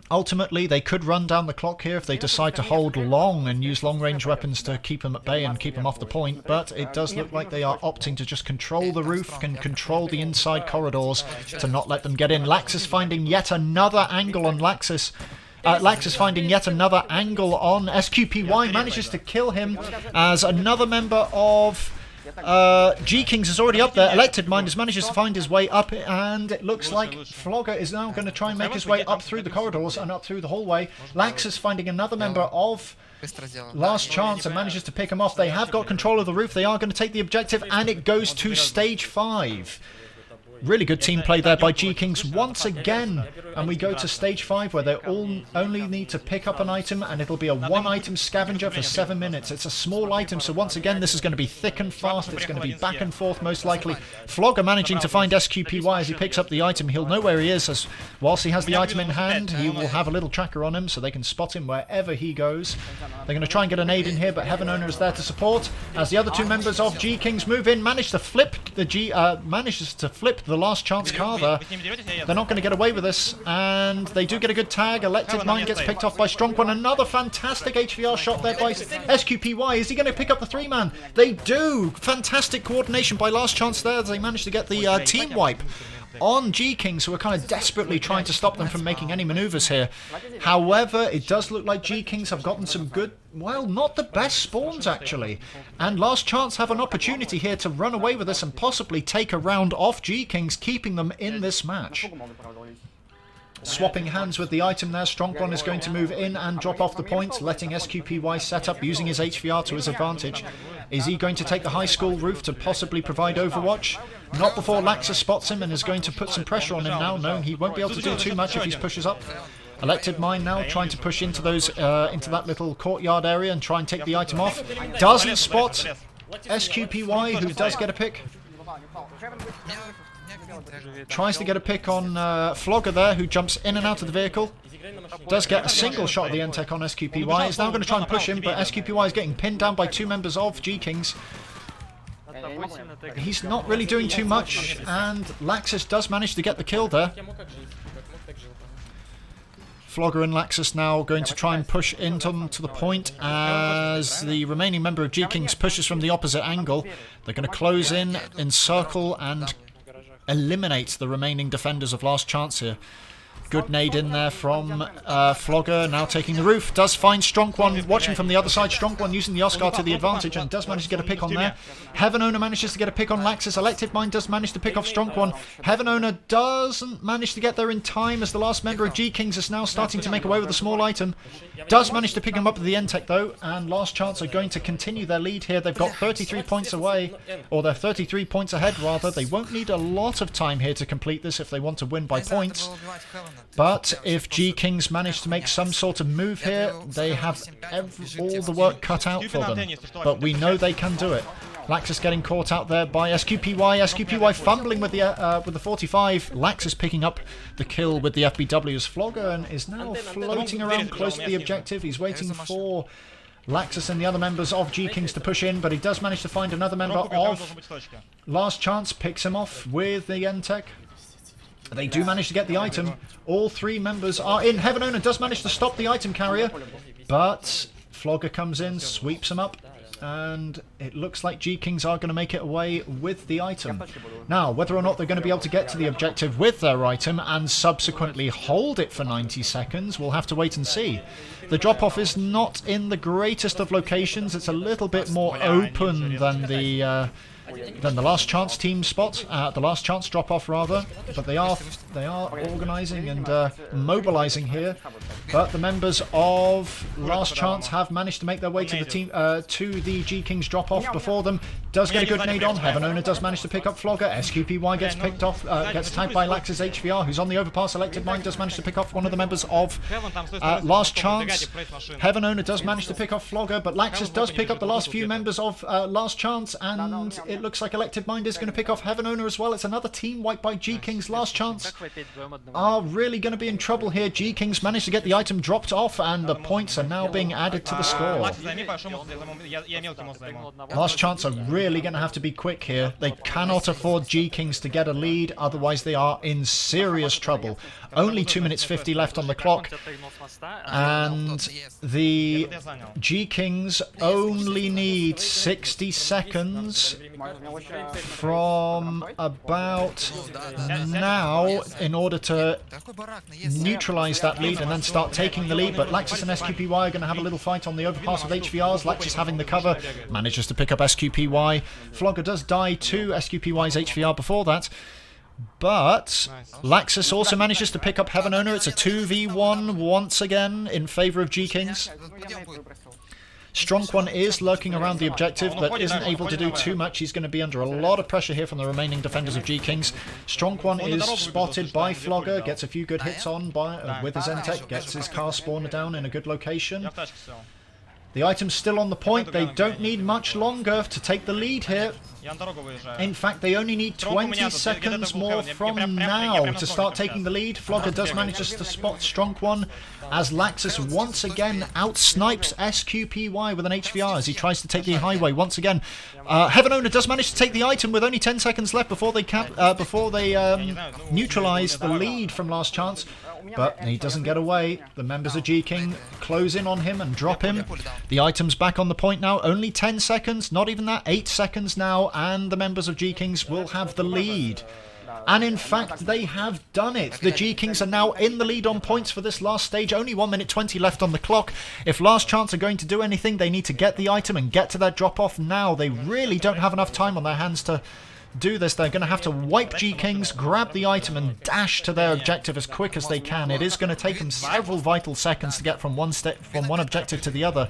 Speaker 1: Ultimately, they could run down the clock here if they decide to hold long and use long-range weapons to keep them at bay and keep them off the point, but it does look like they are opting to just control the roof and control the inside corridors to not let them get in. Laxus finding yet another angle on Laxus. Laxus finding yet another angle on SQPY, manages to kill him as another member of GKING is already up there. Elected Mind manages to find his way up, and it looks like Flogger is now going to try and make his way up through the corridors and up through the hallway. Lax is finding another member of
Speaker 2: Быстро делаем.
Speaker 1: Last Chance and manages to pick him off. They have got control of the roof. They are going to take the objective, and it goes to stage 5. Really good team play there by GKINGs once again. And we go to stage 5 where they all only need to pick up an item, and it'll be a 1-item scavenger for 7 minutes. It's a small item, so once again this is going to be thick and fast. It's going to be back and forth most likely. Flogger managing to find SQPY as he picks up the item. He'll know where he is, as whilst he has the item in hand, he will have a little tracker on him so they can spot him wherever he goes. They're going to try and get an aid in here, but Heaven Owner is there to support. As the other two members of GKINGs move in, manages to flip the Last Chance car there. They're not going to get away with this, and they do get a good tag. Elected Mind gets picked off by Strong One. Another fantastic HVR shot there by SQPY. Is he going to pick up the 3-man? They do! Fantastic coordination by Last Chance there as they manage to get the team wipe on GKINGs, who are kind of desperately trying to stop them from making any maneuvers here. However, it does look like GKINGs have gotten some good, well, not the best spawns actually. And Last Chance have an opportunity here to run away with this and possibly take a round off GKINGs, keeping them in this match. Swapping hands with the item there, Strongone is going to move in and drop off the point, letting SQPY set up, using his HVR to his advantage. Is he going to take the high school roof to possibly provide overwatch? Not before Laxa spots him and is going to put some pressure on him now, knowing he won't be able to do too much if he pushes up. Elected Mind now trying to push into those into that little courtyard area and try and take the item off. Doesn't spot SQPY, who does get a pick. Tries to get a pick on Flogger there, who jumps in and out of the vehicle. Does get a single shot of the N-Tech on SQPY. Is now going to try and push him, but SQPY is getting pinned down by 2 members of GKINGs. He's not really doing too much, and Laxus does manage to get the kill there. Flogger and Laxus now going to try and push into the point as the remaining member of GKINGs pushes from the opposite angle. They're going to close in, encircle, and eliminate the remaining defenders of Last Chance here. Good nade in there from Flogger, now taking the roof. Does find Strong One, watching from the other side. Strong One using the Oscar to the advantage and does manage to get a pick on there. Heaven Owner manages to get a pick on Laxus. Elected Mind does manage to pick off Strong One. Heaven Owner doesn't manage to get there in time as the last member of GKINGs is now starting to make away with a small item. Does manage to pick him up with the N-Tech though, and Last Chance are going to continue their lead here. They've got 33 points away, or they're 33 points ahead rather. They won't need a lot of time here to complete this if they want to win by points. But if GKINGs manage to make some sort of move here, they have all the work cut out for them. But we know they can do it. Laxus getting caught out there by SQPY. SQPY fumbling with the 45. Laxus picking up the kill with the FBW's Flogger and is now floating around close to the objective. He's waiting for Laxus and the other members of GKINGs to push in, but he does manage to find another member of Last Chance, picks him off with the N-Tech. They do manage to get the item. All 3 members are in. Heaven Owner does manage to stop the item carrier, but Flogger comes in, sweeps him up, and it looks like GKINGs are going to make it away with the item. Now, whether or not they're going to be able to get to the objective with their item and subsequently hold it for 90 seconds, we'll have to wait and see. The drop-off is not in the greatest of locations. It's a little bit more open than the Last Chance team spot, the Last Chance drop-off rather, but they are organising and mobilising here. But the members of Last Chance have managed to make their way to the team to the GKINGs drop-off before them. Does get a good nade on. Heaven Owner does manage to pick up Flogger. SQPY gets picked off, gets tagged by Lax's HVR, who's on the overpass. Elected Mind does manage to pick off one of the members of Last Chance. Heaven Owner does manage to pick off Flogger, but Laxus does pick up the last few members of Last Chance, and it looks like Elected Mind is going to pick off Heaven Owner as well. It's another team wipe by GKINGs. Last Chance are really going to be in trouble here. GKINGs managed to get the item dropped off, and the points are now being added to the score. Last Chance are really going to have to be quick here. They cannot afford GKINGs to get a lead, otherwise they are in serious trouble. Only 2 minutes 50 left on the clock, and the GKINGs only need 60 seconds from about now in order to
Speaker 2: Такой барак, но есть.
Speaker 1: neutralize that lead and then start taking the lead, but Laxus and SQPY are going to have a little fight on the overpass with HVRs. Laxus having the cover, manages to pick up SQPY. Flogger does die to SQPY's HVR before that, but Laxus also manages to pick up Heaven Owner. It's a 2v1 once again in favor of GKINGs.
Speaker 2: Тут
Speaker 3: Ну, я
Speaker 2: подъем
Speaker 3: мейт
Speaker 2: будет.
Speaker 3: выбросил.
Speaker 1: Strong One is lurking around the objective, but isn't able to do too much. He's going to be under a lot of pressure here from the remaining defenders of GKINGs. Strong One is spotted by Flogger, gets a few good hits on with his Entech, gets his car spawner down in a good location.
Speaker 5: Я в тачке сел.
Speaker 1: The item's still on the point. They don't need much longer to take the lead here.
Speaker 5: Я на дорогу выезжаю.
Speaker 1: In fact, they only need 20 seconds more from now to start taking the lead. Flogger does manage to spot Strong One as Laxus once again outsnipes SQPY with an HVR as he tries to take the highway once again. Heaven Owner does manage to take the item with only 10 seconds left before they neutralize the lead from Last Chance. But he doesn't get away. The members of GKING close in on him and drop him. The item's back on the point now. Only 10 seconds, not even that, 8 seconds now, and the members of GKINGs will have the lead. And in fact, they have done it. The GKINGs are now in the lead on points for this last stage. Only 1 minute 20 left on the clock. If Last Chance are going to do anything, they need to get the item and get to their drop-off now. They really don't have enough time on their hands to do this. They're going to have to wipe GKINGs, grab the item and dash to their objective as quick as they can. It is going to take them several vital seconds to get from one objective to the other.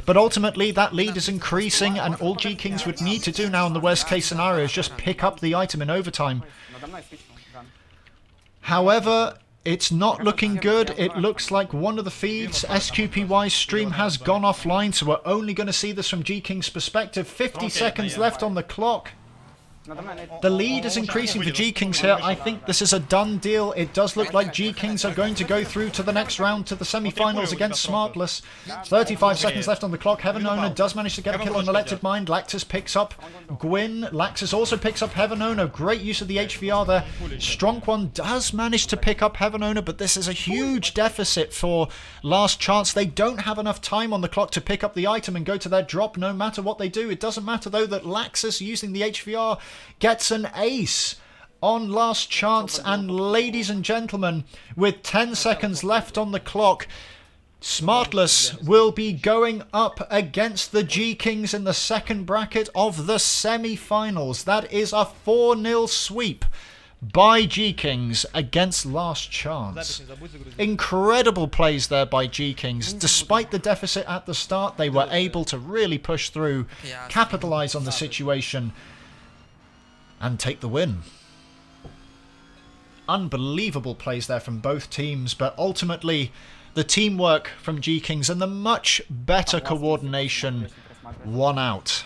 Speaker 1: But ultimately that lead is increasing, and all GKINGs would need to do now in the worst case scenario is just pick up the item in overtime.
Speaker 3: Надо мной свичнул, Жан.
Speaker 1: However, it's not looking good. It looks like one of the feeds, SQPY's stream, has gone offline, so we're only going to see this from GKING's perspective. 50 seconds left on the clock.
Speaker 3: Надо мной нейт.
Speaker 1: The lead is increasing for GKINGs here. I think this is a done deal. It does look like GKINGs are going to go through to the next round, to the semi-finals against Smartless. 35 seconds left on the clock. Heaven Owner does manage to get a kill on Elected Mind. Laxus picks up Gwyn. Laxus also picks up Heaven Owner. Great use of the HVR there. Strong One does manage to pick up Heaven Owner, but this is a huge deficit for Last Chance. They don't have enough time on the clock to pick up the item and go to their drop no matter what they do. It doesn't matter though that Laxus, using the HVR, gets an ace on Last Chance. And ladies and gentlemen, with 10 seconds left on the clock, Smartless will be going up against the GKINGs in the second bracket of the semi-finals. That is a 4-0 sweep by GKINGs against Last Chance. Incredible plays there by GKINGs. Despite the deficit at the start, they were able to really push through, capitalize on the situation, and take the win. Unbelievable plays there from both teams, but ultimately the teamwork from GKINGs and the much better coordination won out.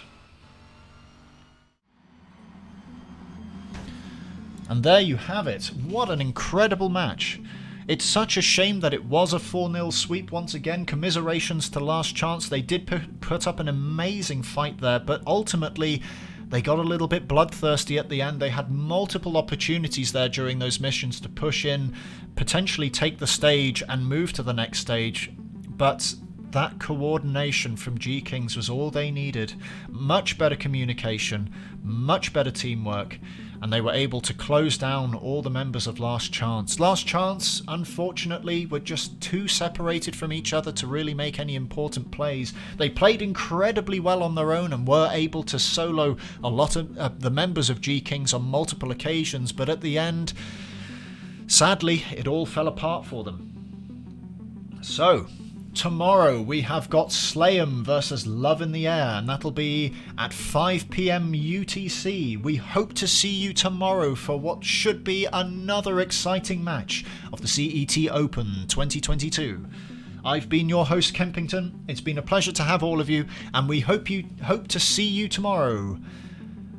Speaker 1: And there you have it. What an incredible match. It's such a shame that it was a 4-0 sweep once again. Commiserations to Last Chance. They did put up an amazing fight there, but ultimately they got a little bit bloodthirsty at the end. They had multiple opportunities there during those missions to push in, potentially take the stage and move to the next stage. But that coordination from GKINGs was all they needed. Much better communication, much better teamwork, and they were able to close down all the members of Last Chance. Last Chance, unfortunately, were just too separated from each other to really make any important plays. They played incredibly well on their own and were able to solo a lot of the members of GKINGs on multiple occasions, but at the end, sadly, it all fell apart for them. So, tomorrow we have got Slay'em versus Love in the Air, and that'll be at 5 PM UTC. We hope to see you tomorrow for what should be another exciting match of the CET Open 2022. I've been your host, Kempington. It's been a pleasure to have all of you, and we hope to see you tomorrow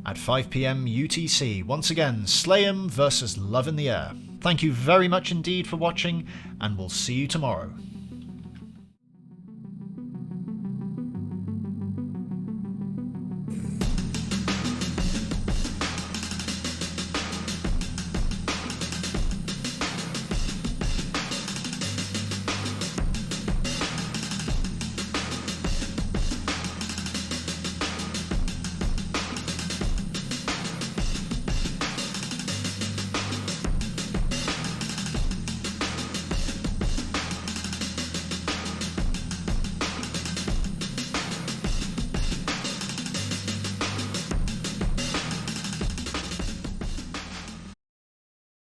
Speaker 1: at 5 PM UTC. Once again, Slay'em versus Love in the Air. Thank you very much indeed for watching, and we'll see you tomorrow.